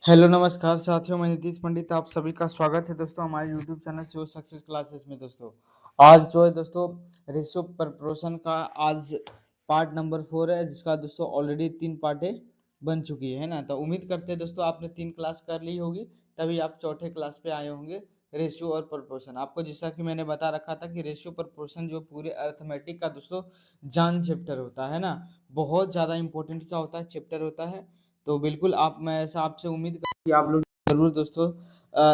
Hello नमस्कार साथियों, मैं नीतीश पंडित आप सभी का स्वागत है दोस्तों हमारे YouTube channel CO success classes में। दोस्तों आज जो है दोस्तों रेशियो प्रपोर्शन का आज पार्ट नंबर 4 है, जिसका दोस्तों ऑलरेडी 3 पार्टें बन चुकी है ना। तो उम्मीद करते हैं दोस्तों आपने 3 क्लास कर ली होगी, तभी आप चौथे क्लास पे आए होंगे। रेशियो और प्रपोर्शन आपको जैसा कि मैंने बता रखा था कि रेशियो प्रपोर्शन जो पूरे अर्थमेटिक का दोस्तों जान चैप्टर होता है ना, बहुत ज़्यादा इंपॉर्टेंट क्या होता है चैप्टर होता है। तो बिल्कुल आप मैं ऐसा आपसे उम्मीद कर कि आप लोग ज़रूर दोस्तों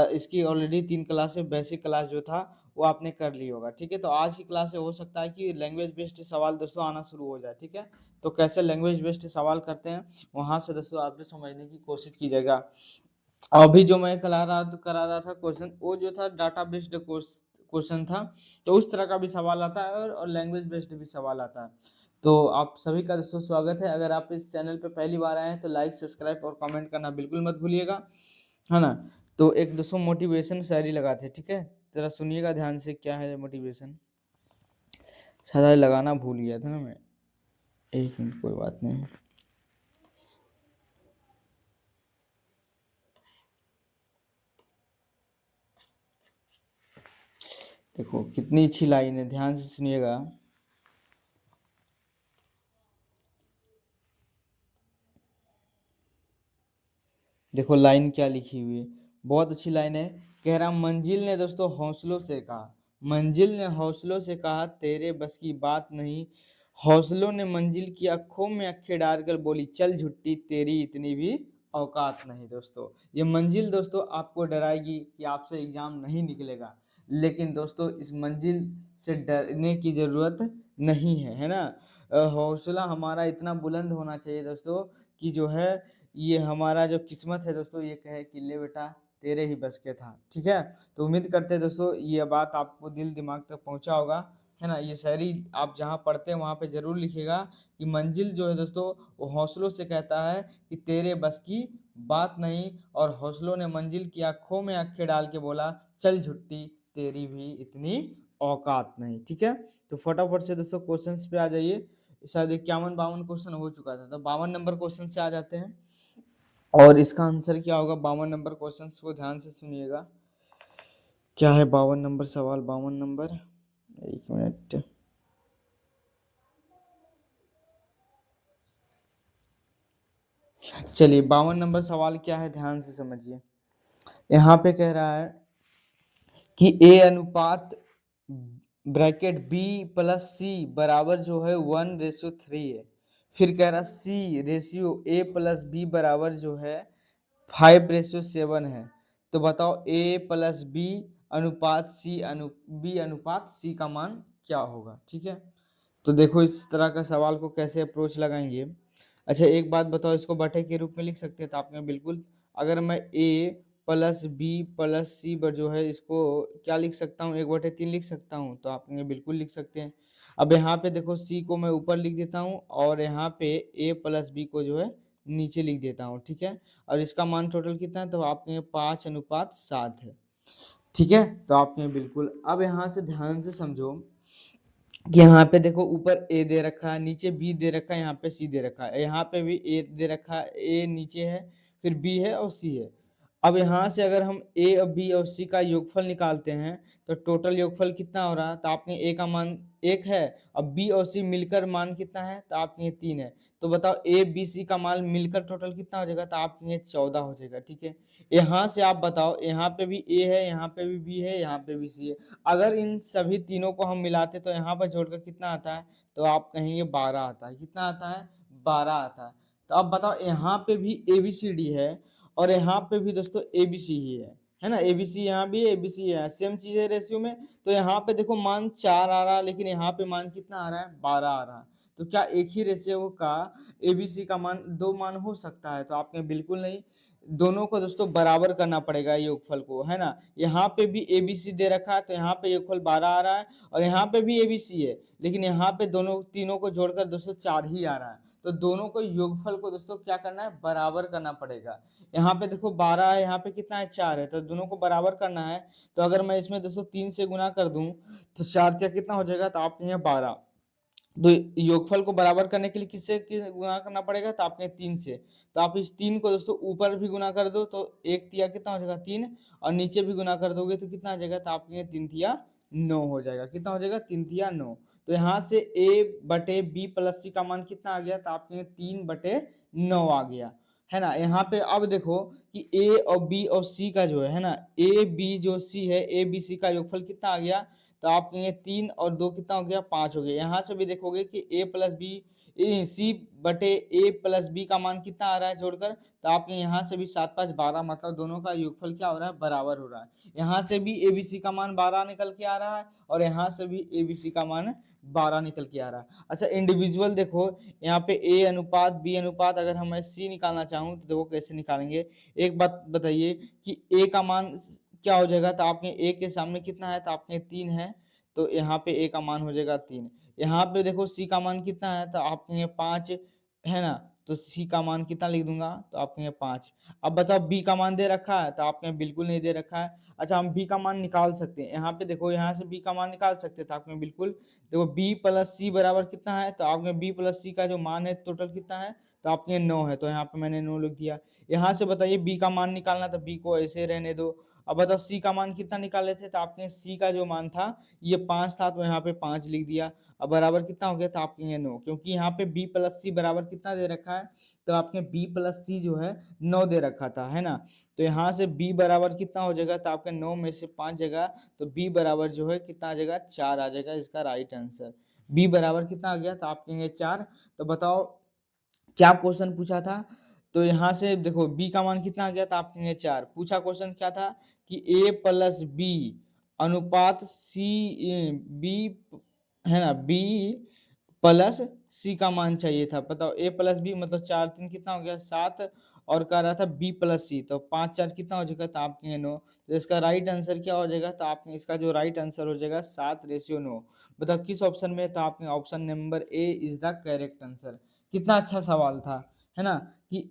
इसकी ऑलरेडी 3 क्लास है, बेसिक क्लास जो था वो आपने कर ली होगा। ठीक है, तो आज की क्लास से हो सकता है कि लैंग्वेज बेस्ड सवाल दोस्तों आना शुरू हो जाए। ठीक है, तो कैसे लैंग्वेज बेस्ड सवाल करते हैं वहाँ से दोस्तों आपने समझने की कोशिश कीजिएगा। अभी जो मैं करा रहा था क्वेश्चन, वो जो था डाटा बेस्ड क्वेश्चन था, तो उस तरह का भी सवाल आता है और लैंग्वेज बेस्ड भी सवाल आता है। तो आप सभी का दोस्तों स्वागत है। अगर आप इस चैनल पे पहली बार आए हैं तो लाइक सब्सक्राइब और कमेंट करना बिल्कुल मत भूलिएगा, है ना। तो एक दोस्तों मोटिवेशन शायरी लगाते हैं, ठीक है, जरा सुनिएगा ध्यान से क्या है मोटिवेशन। शायद लगाना भूल गया था ना मैं, एक मिनट कोई बात नहीं। देखो कितनी अच्छी लाइन है, ध्यान से सुनिएगा। देखो लाइन क्या लिखी हुई है, बहुत अच्छी लाइन है। कह रहा मंजिल ने दोस्तों हौसलों से कहा, मंजिल ने हौसलों से कहा तेरे बस की बात नहीं। हौसलों ने मंजिल की आंखों में आंखें डालकर बोली चल झुट्टी तेरी इतनी भी औकात नहीं। दोस्तों ये मंजिल दोस्तों आपको डराएगी कि आपसे एग्जाम नहीं निकलेगा, लेकिन दोस्तों इस मंजिल से डरने की जरूरत नहीं है ना। हौसला हमारा इतना बुलंद होना चाहिए दोस्तों कि जो है ये हमारा जो किस्मत है दोस्तों ये कहे कि ले बेटा तेरे ही बस के था। ठीक है, तो उम्मीद करते हैं दोस्तों ये बात आपको दिल दिमाग तक पहुंचा होगा, है ना। ये शायरी आप जहां पढ़ते हैं वहां पे जरूर लिखिएगा कि मंजिल जो है दोस्तों वो हौसलों से कहता है कि तेरे बस की बात नहीं, और हौसलों ने मंजिल की आंखों में आंखें डाल के बोला चल झुट्टी तेरी भी इतनी औकात नहीं। ठीक है, तो फटाफट से दोस्तों क्वेश्चंस पे आ जाइए। शायद 51-52 क्वेश्चन हो चुका था, तो 52 नंबर क्वेश्चन से आ जाते हैं। और इसका आंसर क्या होगा 52 नंबर क्वेश्चन को ध्यान से सुनिएगा। क्या है 52 नंबर सवाल, 52 नंबर, एक मिनट। चलिए 52 नंबर सवाल क्या है ध्यान से समझिए। यहाँ पे कह रहा है कि ए अनुपात ब्रैकेट बी प्लस सी बराबर जो है 1:3 है। फिर कह रहा सी रेशियो ए प्लस बी बराबर जो है 5:7 है। तो बताओ ए प्लस बी अनुपात सी बी अनुपात सी का मान क्या होगा। ठीक है, तो देखो इस तरह का सवाल को कैसे अप्रोच लगाएंगे। अच्छा एक बात बताओ, इसको बटे के रूप में लिख सकते हैं तो आपने बिल्कुल, अगर मैं ए प्लस बी प्लस सी पर जो है इसको क्या लिख सकता हूँ, 1/3 लिख सकता हूँ, तो आपने बिल्कुल लिख सकते हैं। अब यहाँ पे देखो सी को मैं ऊपर लिख देता हूँ और यहाँ पे ए प्लस बी को जो है नीचे लिख देता हूँ। ठीक है, और इसका मान टोटल कितना है, तो आपने 5:7 है। ठीक है, तो आपने बिल्कुल, अब यहाँ से ध्यान से समझो कि यहाँ पे देखो ऊपर ए दे रखा है, नीचे बी दे रखा है, यहाँ पे सी दे रखा है, यहाँ पे भी ए दे रखा है, ए नीचे है, फिर बी है और सी है। अब यहाँ से अगर हम ए और बी और सी का योगफल निकालते हैं तो टोटल योगफल कितना हो रहा है, तो आपने ए का मान 1 है, अब बी और सी मिलकर मान कितना है, तो आपने 3 है। तो बताओ ए बी सी का मान मिलकर टोटल कितना हो जाएगा, तो आपने 14 हो जाएगा। ठीक है, यहाँ से आप बताओ, यहाँ पे भी ए है, यहाँ पे भी बी है, यहाँ पे भी सी है। अगर इन सभी तीनों को हम मिलाते तो यहाँ पर जोड़कर कितना आता है, तो आप कहेंगे 12 आता है। कितना आता है, 12 आता है। तो अब बताओ यहाँ पे भी ए बी सी डी है और यहाँ पे भी दोस्तों ए बी सी ही है ना। ए बी सी यहाँ भी ए बी सी है, सेम चीज है रेशियो में। तो यहाँ पे देखो मान 4 आ रहा है, लेकिन यहाँ पे मान कितना आ रहा है, 12 आ रहा है। तो क्या एक ही रेशियो का ए बी सी का मान 2 मान हो सकता है, तो आपने बिल्कुल नहीं। दोनों को दोस्तों बराबर करना पड़ेगा योगफल को, है ना। यहाँ पे भी ए बी सी दे रखा है तो यहाँ पे योगफल 12 आ रहा है, और यहाँ पे भी ए बी सी है, लेकिन यहाँ पे दोनों तीनों को जोड़कर दोस्तों 4 ही आ रहा है। तो दोनों को योगफल को दोस्तों क्या करना है, बराबर करना पड़ेगा। यहाँ पे देखो 12 है, यहाँ पे कितना है, 4 है, तो दोनों को बराबर करना है। तो अगर मैं इसमें दोस्तों 3 से गुना कर दूं तो 4 क्या कितना हो जाएगा, तो आपके यहाँ 12। तो योगफल को बराबर करने के लिए किससे गुना करना पड़ेगा, तो आपने 3 से। तो आप इस 3 को दोस्तों ऊपर भी गुना कर दो तो 1 तिया कितना हो जाएगा 3, और नीचे भी गुना कर दोगे तो कितना आ जाएगा, तो आपके 3 तिया 9 हो जाएगा। कितना हो जाएगा, 3 तिया 9। तो यहाँ से a/b+c का मान कितना आ गया, तो आपके 3/9 आ गया, है ना। यहाँ पे अब देखो कि a और b और c का जो है ना, a b जो c है, a b c का योगफल कितना आ गया, तो आप कहेंगे 3 और 2 कितना हो गया, 5 हो गया। यहाँ से भी देखोगे कि c/a+b का मान कितना आ रहा है जोड़कर, तो आपके यहाँ से भी 7 5 12, मतलब दोनों का योगफल क्या हो रहा है, बराबर हो रहा है। यहाँ से भी abc का मान 12 निकल के आ रहा है, और यहाँ से भी abc का मान 12 निकल के आ रहा है। अच्छा इंडिविजुअल देखो, यहाँ पे a अनुपात b अनुपात, अगर हम c निकालना चाहूँ तो देखो कैसे निकालेंगे। एक बात बताइए कि a का मान क्या हो जाएगा, तो आपने a के सामने कितना है, तो आपने 3 है, तो यहाँ पे a का मान हो जाएगा 3। यहाँ पे देखो c का मान कितना है, तो आपने 5 है ना, तो c का मान कितना लिख दूंगा, तो आपने 5। अब बताओ b का मान दे रखा है, तो आपने बिल्कुल नहीं दे रखा है। अच्छा हम b का मान निकाल सकते हैं, यहाँ पे देखो, यहाँ से b का मान निकाल सकते हैं, तो आपने बिल्कुल देखो b+c बराबर कितना है, तो आपने b+c का जो मान है टोटल कितना है, तो आपने 9 है, तो यहाँ पे मैंने 9 लिख दिया। यहाँ से बताइए b का मान निकालना, तो b को ऐसे रहने दो। अब बताओ c का मान कितना निकाले थे, तो आपने c का जो मान था ये 5 था, तो यहाँ पे 5 लिख दिया। अब बराबर कितना हो गया, तो आपके ये 9, क्योंकि यहाँ पे b+c बराबर कितना दे रखा है, तो आपने b+c जो है 9 दे रखा था, है ना। तो यहाँ से b बराबर कितना हो जाएगा, तो आपके 9 में से 5 जगह, तो b बराबर जो है कितना आ जाएगा, 4 आ जाएगा इसका राइट आंसर। b बराबर कितना आ गया, तो आप कहेंगे 4। तो बताओ क्या क्वेश्चन पूछा था, तो यहाँ से देखो b का मान कितना आ गया, तो आप कहेंगे 4। पूछा क्वेश्चन क्या था कि a+b अनुपात b है ना, b+c का मान चाहिए था। बताओ a+b मतलब 4 3 कितना हो गया, 7, और कह रहा था b+c, तो 5 4 कितना हो जाएगा, तो आप कहेंगे 9। तो इसका राइट आंसर क्या हो जाएगा, तो आपने इसका जो राइट आंसर हो जाएगा 7:9। बताओ किस ऑप्शन में, तो आपने option number A is the correct answer. कितना अच्छा सवाल था, है ना। कि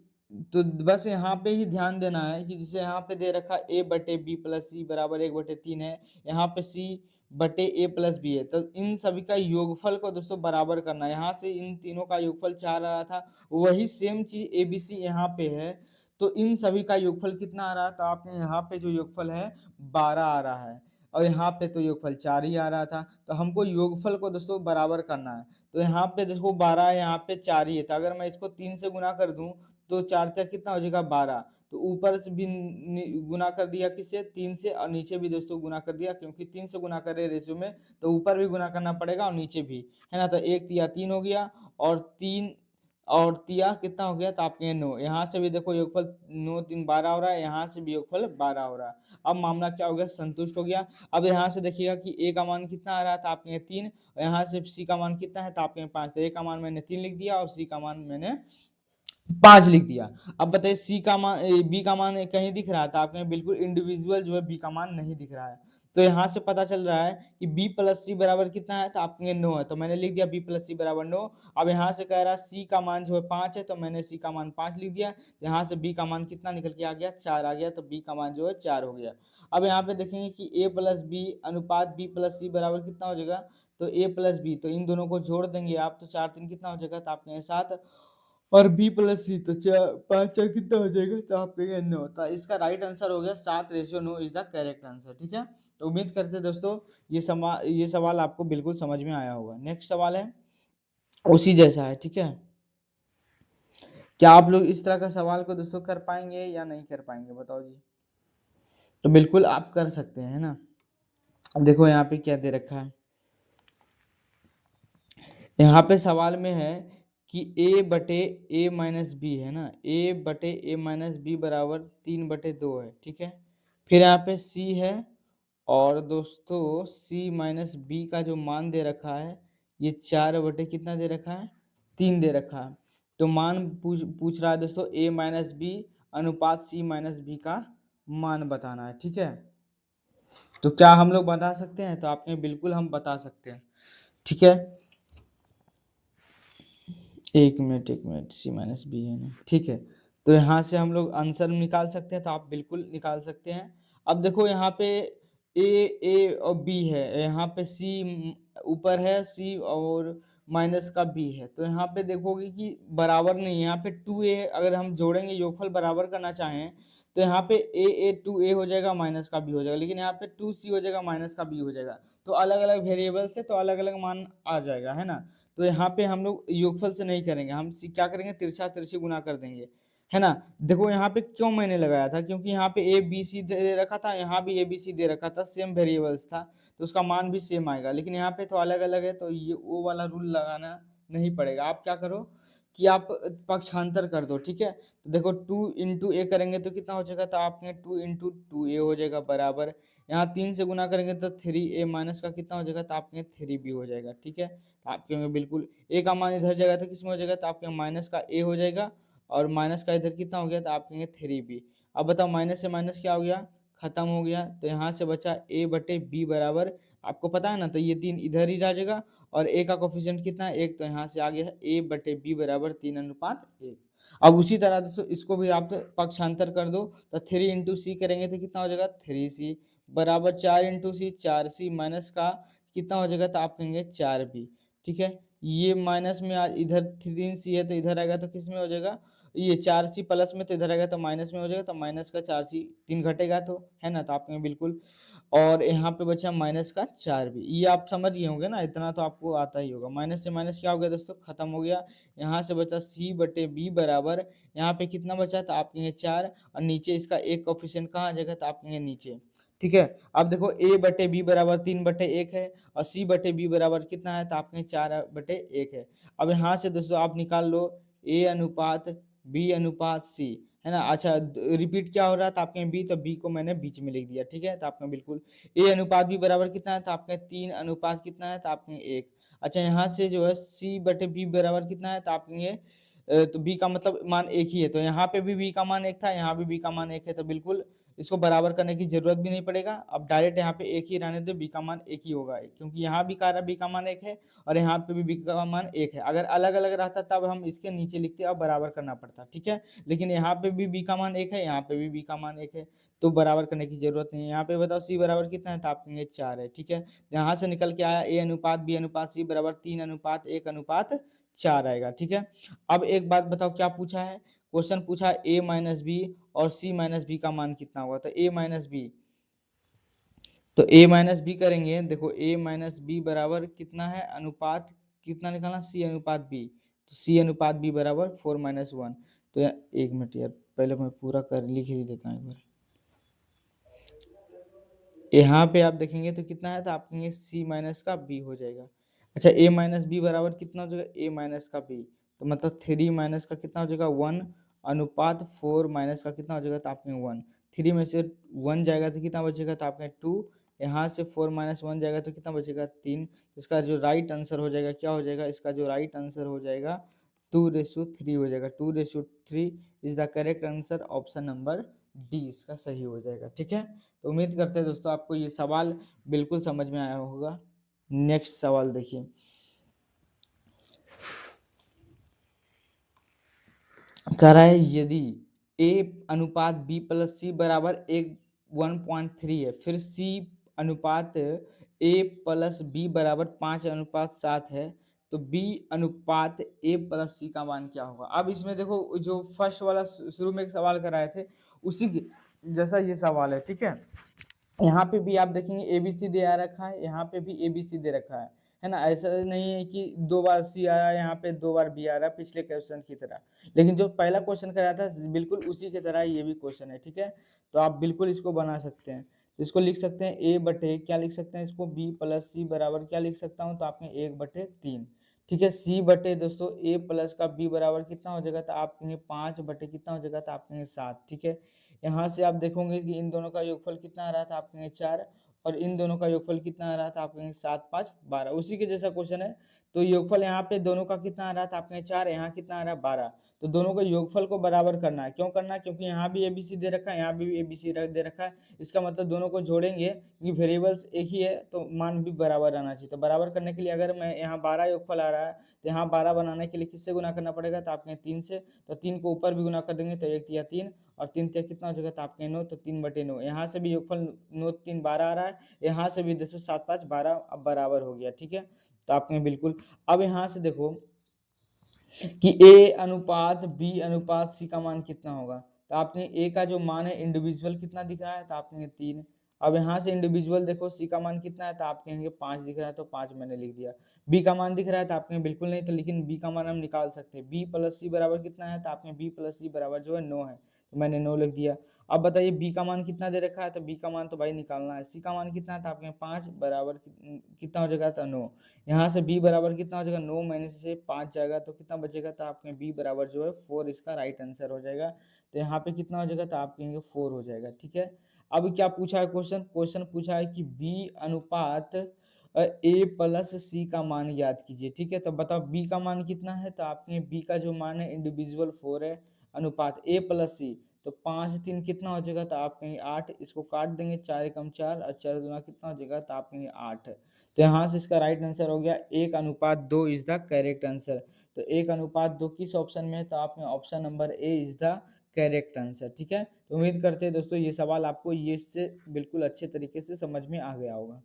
तो बस यहाँ पे ही ध्यान देना है कि जैसे यहाँ पे दे रखा a/b+c बराबर 1/3 है, यहाँ पे c/a+b है, तो इन सभी का योगफल को दोस्तों बराबर करना है। यहाँ से इन तीनों का योगफल 4 आ रहा था, वही सेम चीज abc यहाँ पे है, तो इन सभी का योगफल कितना आ रहा है, तो आपने यहाँ पे जो योगफल है 12 आ रहा है, और यहाँ पे तो योगफल 4 ही आ रहा था। तो हमको योगफल को दोस्तों बराबर करना है। तो यहाँ पे देखो 12 है, यहाँ पे 4 ही है, तो अगर मैं इसको 3 से गुना कर दूं तो 4 तक कितना हो जाएगा 12। तो ऊपर से भी गुना कर दिया किससे, 3 से, और नीचे भी दोस्तों गुना कर दिया, क्योंकि 3 से गुना कर रहे रेशियो में, तो ऊपर भी गुना करना पड़ेगा और नीचे भी, है ना। तो 1 तिया 3 हो गया, और 3 और तिया कितना हो गया, तो आपके 9। यहाँ से भी देखो योगफल 9 3 12 हो रहा है, यहाँ से भी योगफल 12 हो रहा है। अब मामला क्या हो गया, संतुष्ट हो गया। अब यहाँ से देखिएगा कि a का मान कितना आ रहा था, आपने 3, और यहाँ से c का मान कितना है, तो आपने 5। तो a का मान मैंने 3 लिख दिया, और c का मान मैंने 5 लिख दिया। अब बताइए सी का मान बी का मान कहीं दिख रहा था, आपने बिल्कुल इंडिविजुअल जो है बी का मान नहीं दिख रहा है। तो यहाँ से पता चल रहा है कि b+c बराबर कितना है, तो आपके 9 है, तो मैंने लिख दिया b+c बराबर 9। अब यहाँ से कह रहा है c का मान जो है 5 है, तो मैंने c का मान 5 लिख दिया। यहाँ से b का मान कितना निकल के आ गया, 4 आ गया, तो b का मान जो है 4 हो गया। अब यहाँ पे देखेंगे कि a+b अनुपात b+c बराबर कितना हो जाएगा, तो a+b, तो इन दोनों को जोड़ देंगे आप, तो 4 3 कितना हो जाएगा, तो आपने 7, और b+c, तो 5 4 कितना हो जाएगा, तो आप कहेंगे 9। तो इसका राइट आंसर हो गया 7:9 इज द करेक्ट आंसर। ठीक है, तो उम्मीद करते हैं दोस्तों ये सवाल आपको बिल्कुल समझ में आया होगा। नेक्स्ट सवाल है उसी जैसा है, ठीक है। क्या आप लोग इस तरह का सवाल को दोस्तों कर पाएंगे या नहीं कर पाएंगे, बताओ जी। तो बिल्कुल आप कर सकते हैं, है ना। देखो यहाँ पे क्या दे रखा है, यहाँ पे सवाल में है कि a/a-b है ना, a/a-b बराबर 3/2 है, ठीक है। फिर यहाँ पे c है, और दोस्तों c-b का जो मान दे रखा है ये 4 कितना दे रखा है, 3 दे रखा है। तो मान पूछ रहा है दोस्तों a-b अनुपात c-b का मान बताना है, ठीक है। तो क्या हम लोग बता सकते हैं, तो आपने बिल्कुल हम बता सकते हैं, ठीक है। 1 मिनट c-b है ना, ठीक है। तो यहाँ से हम लोग आंसर निकाल सकते हैं, तो आप बिल्कुल निकाल सकते हैं। अब देखो यहाँ पे a और b है, यहाँ पे c ऊपर है, c और माइनस का बी है। तो यहाँ पे देखोगे कि बराबर नहीं है, यहाँ पे 2a अगर हम जोड़ेंगे योगफल बराबर करना चाहें तो यहाँ पे a 2a हो जाएगा माइनस का बी हो जाएगा, लेकिन यहाँ पे 2c हो जाएगा माइनस का बी हो जाएगा। तो अलग अलग वेरिएबल से तो अलग अलग मान आ जाएगा, है ना। तो यहाँ पे हम लोग योगफल से नहीं करेंगे, हम क्या करेंगे, तिरछा तिरछी गुना कर देंगे, है ना। देखो यहाँ पे क्यों मैंने लगाया था, क्योंकि यहाँ पे ए बी सी दे रखा था, यहाँ भी ए बी सी दे रखा था, सेम वेरिएबल्स था तो उसका मान भी सेम आएगा। लेकिन यहाँ पे तो अलग अलग है तो ये वो वाला रूल लगाना नहीं पड़ेगा। आप क्या करो कि आप पक्षांतर कर दो, ठीक है। तो देखो 2 × a करेंगे तो कितना हो जाएगा, तो आपके 2 × 2a हो जाएगा बराबर, यहाँ 3 से गुना करेंगे तो 3a माइनस का कितना हो जाएगा, तो आपके 3b हो जाएगा, ठीक है। तो आपके बिल्कुल a का मान इधर जाएगा तो किसमें हो जाएगा, तो आपके माइनस का a हो जाएगा, और माइनस का इधर कितना हो गया, तो आप कहेंगे 3b। अब बताओ माइनस से माइनस क्या हो गया, खत्म हो गया। तो यहाँ से बचा a/b बराबर, आपको पता है ना, तो ये 3 इधर ही रह जाएगा, और a का कोफिशिएंट कितना है 1, तो यहाँ से आ गया है a/b बराबर 3:1। अब उसी तरह दोस्तों इसको भी आप पक्षांतर कर दो, तो 3 × c करेंगे तो कितना हो जाएगा 3c बराबर 4 × c, 4c माइनस का कितना हो जाएगा, तो आप कहेंगे 4b, ठीक है। ये माइनस में इधर 3c है तो इधर आएगा तो किस में हो जाएगा, ये 4c प्लस में तो इधर आएगा तो माइनस में हो जाएगा, तो माइनस का 4c 3 घटेगा तो, है ना। तो आपके बिल्कुल, और यहाँ पे बचा माइनस का 4b, ये आप समझ गए होंगे ना, इतना तो आपको आता ही होगा। माइनस से माइनस क्या हो गया दोस्तों, खत्म हो गया। यहाँ से बचा c/b बराबर, यहाँ पे कितना बचा, तो आप कहेंगे 4, और नीचे इसका एक कोफिशिएंट कहाँ आ जाएगा, तो आप कहेंगे नीचे, ठीक है। अब देखो a/b बराबर 3/1 है, और c/b बराबर कितना है, तो आप कहेंगे 4/1 है। अब यहाँ से दोस्तों आप निकाल लो a/b/c, है ना। अच्छा रिपीट क्या हो रहा था, आपके b, तो b को मैंने बीच में लिख दिया, ठीक है। तो आपने बिल्कुल a/b बराबर कितना है, तो आपके 3 अनुपात कितना है, तो आपने 1। अच्छा यहाँ से जो है c/b बराबर कितना है, तो आपने तो b का मतलब मान एक ही है, तो यहाँ पे भी b का मान एक था, यहाँ भी b का मान एक है, तो बिल्कुल इसको बराबर करने की जरूरत भी नहीं पड़ेगा। अब डायरेक्ट यहाँ पे एक ही रहने दो, b का मान एक ही होगा, क्योंकि यहाँ भी कह रहा b का मान एक है और यहाँ पे भी b का मान एक है। अगर अलग अलग रहता तब हम इसके नीचे लिखते और बराबर करना पड़ता, ठीक है। लेकिन यहाँ पे भी b का मान एक है, यहाँ पे भी b का मान एक है, तो बराबर करने की जरूरत नहीं है। यहाँ पे बताओ c बराबर कितना है, तो आप कहेंगे 4 है, ठीक है। यहाँ से निकल के आया a/b/c बराबर 3:1:4 आएगा, ठीक है। अब एक बात बताओ क्या पूछा है, क्वेश्चन पूछा a-b और c-b का मान कितना होगा, तो a-b, तो a-b करेंगे। देखो a-b बराबर कितना है, अनुपात कितना निकालना, c/b, तो c/b बराबर 4-1। तो एक मिनट यार, पहले मैं पूरा कर लिख ही देता हूँ एक बार। यहाँ पे आप देखेंगे तो कितना है, तो आप कहेंगे c माइनस का b हो जाएगा। अच्छा a-b बराबर कितना हो जाएगा, a माइनस का b, तो मतलब 3 माइनस का कितना हो जाएगा 1 अनुपात 4 माइनस का कितना हो जाएगा, तो आपने 1, 3 में से 1 जाएगा तो कितना बचेगा, तो आपने 2, यहाँ से 4 माइनस 1 जाएगा तो कितना बचेगा 3। इसका जो राइट आंसर हो जाएगा क्या हो जाएगा, इसका जो राइट आंसर हो जाएगा 2:3 हो जाएगा। 2:3 is the correct answer, option number D इसका सही हो जाएगा, ठीक है। तो उम्मीद करते हैं दोस्तों आपको ये सवाल बिल्कुल समझ में आया होगा। नेक्स्ट सवाल देखिए, कह रहा है यदि a/b+c बराबर 1.3 है, फिर c/a+b बराबर 5:7 है, तो b/a+c का मान क्या होगा। अब इसमें देखो जो फर्स्ट वाला शुरू में एक सवाल कराए थे उसी जैसा ये सवाल है, ठीक है। यहाँ पे भी आप देखेंगे ABC दे आ रखा है, यहाँ पे भी ABC दे रखा है ना। ऐसा नहीं है कि 2 बार C आ रहा है, यहाँ पे 2 बार B आ रहा है पिछले क्वेश्चन की तरह। लेकिन जो पहला क्वेश्चन कराया था बिल्कुल उसी की तरह ये भी क्वेश्चन है, ठीक है। तो आप बिल्कुल इसको बना सकते हैं। तो इसको लिख सकते हैं a/, क्या लिख सकते हैं इसको, b+c बराबर क्या लिख सकता हूँ, तो आपने 1/3, ठीक है। c/ दोस्तों a प्लस का b बराबर कितना हो जाएगा, तो आप कहेंगे 5/ कितना हो जाएगा, तो आप कहेंगे 7, ठीक है। यहाँ से आप देखोगे कि इन दोनों का योगफल कितना आ रहा था, आप कहेंगे 4, और इन दोनों का योगफल कितना आ रहा था, आप कहेंगे 7, 5, 12, उसी के जैसा क्वेश्चन है। तो योगफल यहाँ पे दोनों का कितना आ रहा था, आप कहेंगे 4, यहाँ कितना आ रहा है 12। तो दोनों को योगफल को बराबर करना है, क्यों करना है, क्योंकि यहाँ भी ABC दे रखा है, यहाँ भी ABC दे रखा है। इसका मतलब दोनों को जोड़ेंगे क्योंकि वेरिएबल्स एक ही है तो मान भी बराबर रहना चाहिए। तो बराबर करने के लिए अगर मैं यहाँ 12 योगफल आ रहा है तो यहाँ 12 बनाने के लिए किससे गुना करना पड़ेगा, तो आपके 3 से, तो 3 को ऊपर भी गुना कर देंगे तो 1 या 3, और 3 ते कितना हो जाएगा, तो आपके 9, तो 3/9। यहाँ से भी योगफल 9 3 12 आ रहा है, यहाँ से भी 10 7 5 12 अब बराबर हो गया, ठीक है। तो आपने बिल्कुल, अब यहाँ से देखो कि ए अनुपात बी अनुपात सी का मान कितना होगा, तो आपने ए का जो मान है इंडिविजुअल कितना दिख रहा है, तो आप कहेंगे 3। अब यहाँ से इंडिविजुअल देखो सी का मान कितना है, तो आप कहेंगे 5 दिख रहा है, तो 5 मैंने लिख दिया। बी का मान दिख रहा है, तो आप कहेंगे बिल्कुल नहीं, तो लेकिन बी का मान हम निकाल सकते हैं। बी प्लस सी बराबर कितना है, तो आपने बी प्लस सी बराबर जो है 9 है, तो मैंने 9 लिख दिया। अब बताइए बी का मान कितना दे रखा है, तो बी का मान तो भाई निकालना है। सी का मान कितना है, तो आपके 5 बराबर कितना हो जाएगा, तो 9। यहाँ से b बराबर कितना हो जाएगा, 9 में से 5 जाएगा तो कितना बचेगा, तो आपके b बराबर जो है 4 इसका राइट आंसर हो जाएगा। तो यहाँ पे कितना हो जाएगा, तो आप कहेंगे 4 हो जाएगा। ठीक है, अब क्या पूछा है क्वेश्चन, क्वेश्चन पूछा है कि b अनुपात a प्लस सी का मान याद कीजिए। ठीक है, तो बताओ b का मान कितना है, तो आपके b का जो मान है इंडिविजुअल 4 है, अनुपात a प्लस सी, तो 5 3 कितना हो जाएगा, तो आप कहेंगे 8। इसको काट देंगे, 4 एकम 4 और 4 दूना कितना हो जाएगा, तो आप कहेंगे 8। तो यहाँ से इसका राइट आंसर हो गया 1:2 इज द करेक्ट आंसर। तो 1:2 किस ऑप्शन में है, तो आपने option number A is the correct answer. ठीक है, तो उम्मीद करते हैं दोस्तों ये सवाल आपको ये से बिल्कुल अच्छे तरीके से समझ में आ गया होगा।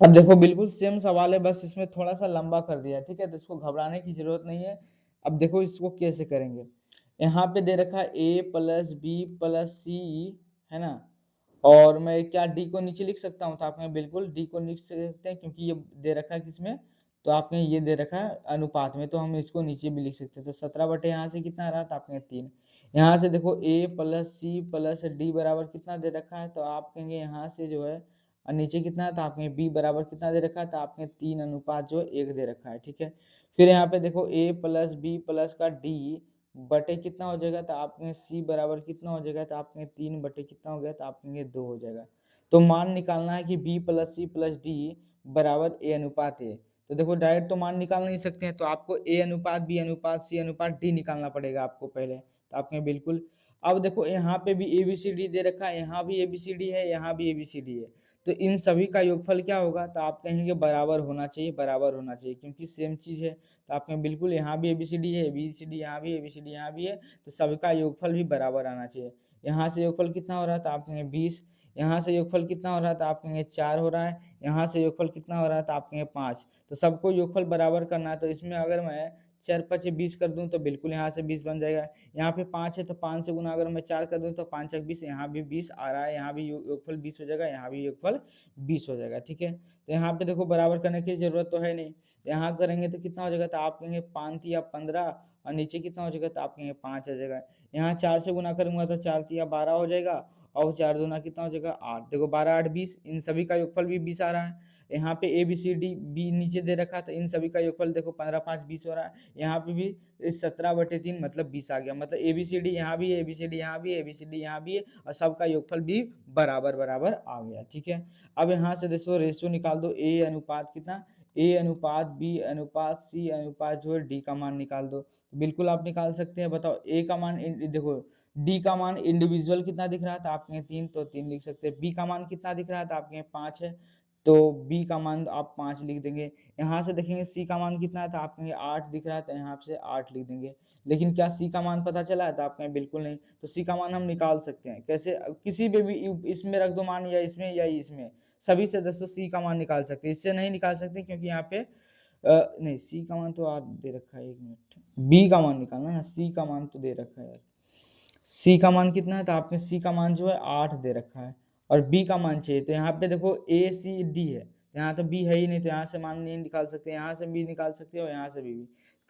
अब देखो बिल्कुल सेम सवाल है, बस इसमें थोड़ा सा लंबा कर दिया। ठीक है, तो इसको घबराने की जरूरत नहीं है। अब देखो इसको कैसे करेंगे, यहाँ पे दे रखा है a प्लस बी प्लस सी, है ना, और मैं क्या डी को नीचे लिख सकता हूँ, तो आपने बिल्कुल डी को लिख सकते हैं, क्योंकि ये दे रखा है किसमें, तो आपने ये दे रखा है अनुपात में, तो हम इसको नीचे भी लिख सकते हैं। तो 17 बटे यहाँ से कितना रहा, तो आपने 3। यहाँ से देखो a plus C plus D बराबर कितना दे रखा है, तो आप कहेंगे यहाँ से जो है, और नीचे कितना है, तो आपने b बराबर कितना दे रखा है, तो आपने 3:1 जो 1 दे रखा है। ठीक है, फिर यहाँ पे देखो a प्लस बी प्लस का d बटे कितना हो जाएगा, तो आपने c बराबर कितना हो जाएगा, तो आपने 3 बटे कितना हो गया, तो आपने 2 हो जाएगा। तो मान निकालना है कि b plus C plus D बराबर a अनुपात a। तो देखो डायरेक्ट तो मान निकाल नहीं सकते हैं, तो आपको a अनुपात b अनुपात c अनुपात d निकालना पड़ेगा आपको पहले। तो आपने बिल्कुल, अब देखो यहाँ पे भी ए बी सी डी दे रखा है, यहाँ भी ए बी सी डी है, यहाँ भी ए बी सी डी है, तो इन सभी का योगफल क्या होगा, तो आप कहेंगे बराबर होना चाहिए, बराबर होना चाहिए, क्योंकि सेम चीज है। तो आपने बिल्कुल यहाँ भी ABCD है, ABCD यहाँ भी, ABCD यहाँ भी है, तो सबका योगफल भी बराबर आना चाहिए। यहाँ से योगफल कितना हो रहा है, तो आप कहेंगे 20। यहाँ से योगफल कितना हो रहा है, तो आप कहेंगे 4 हो रहा है। यहाँ से योगफल कितना हो रहा है, तो आप कहेंगे 5। तो सबको योगफल बराबर करना है, तो इसमें अगर मैं 4 5 20 कर दूं, तो बिल्कुल यहाँ से 20 बन जाएगा। यहाँ पे 5 है, तो 5 से गुना अगर मैं 4 कर दूं, तो 5 20, यहाँ भी 20 आ रहा है, यहाँ भी योगफल 20 हो जाएगा, यहाँ भी योगफल 20 हो जाएगा। ठीक है, तो यहाँ पे देखो बराबर करने की जरूरत तो है नहीं, यहाँ करेंगे तो कितना हो जाएगा, तो आप कहेंगे 5 या 15, और नीचे कितना हो जाएगा, तो आप कहेंगे 5 आ जाएगा। यहाँ 4 से गुना करूंगा, तो 4 या 12 हो जाएगा, और 4 दूना कितना हो जाएगा 8। देखो 12 8 20, इन सभी का योगफल भी 20 आ रहा है। यहाँ पे A B C D B नीचे दे रखा, तो इन सभी का योगफल देखो 15 5 20 हो रहा है। यहाँ पे भी 17/3 मतलब 20 आ गया, मतलब ए बी सी डी यहाँ भी है, ए बी सी डी यहाँ भी है, ए बी सी डी यहाँ भी है, और सबका योगफल भी बराबर बराबर आ गया। ठीक है, अब यहाँ से देखो रेशियो निकाल दो, ए अनुपात कितना, ए अनुपात बी अनुपात सी अनुपात जो है डी का मान निकाल दो। बिल्कुल आप निकाल सकते हैं। बताओ ए का मान, देखो डी का मान इंडिविजुअल कितना दिख रहा है, तो आपके 3, तो 3 लिख सकते हैं। बी का मान कितना दिख रहा है, तो आपके 5 है, तो बी का मान आप 5 लिख देंगे। यहाँ से देखेंगे सी का मान कितना है, तो आप कहेंगे 8 दिख रहा है, तो यहाँ से 8 लिख देंगे। लेकिन क्या सी का मान पता चला है, तो आप कहें बिल्कुल नहीं। तो सी का मान हम निकाल सकते हैं कैसे, किसी भी इसमें रख दो मान, या इसमें या इसमें, सभी से दोस्तों सी का मान निकाल सकते हैं। इससे नहीं निकाल सकते, क्योंकि यहाँ पे नहीं, सी का मान तो आप दे रखा है, 1 मिनट, बी का मान निकालना है, सी का मान तो दे रखा है यार। सी का मान कितना है, तो आपने सी का मान जो है 8 दे रखा है, और बी का मान चाहिए। तो यहाँ पे देखो ए सी डी है, यहाँ तो बी है ही नहीं, तो यहाँ से मान नहीं निकाल सकते, यहाँ से बी निकाल सकते हो, यहाँ से भी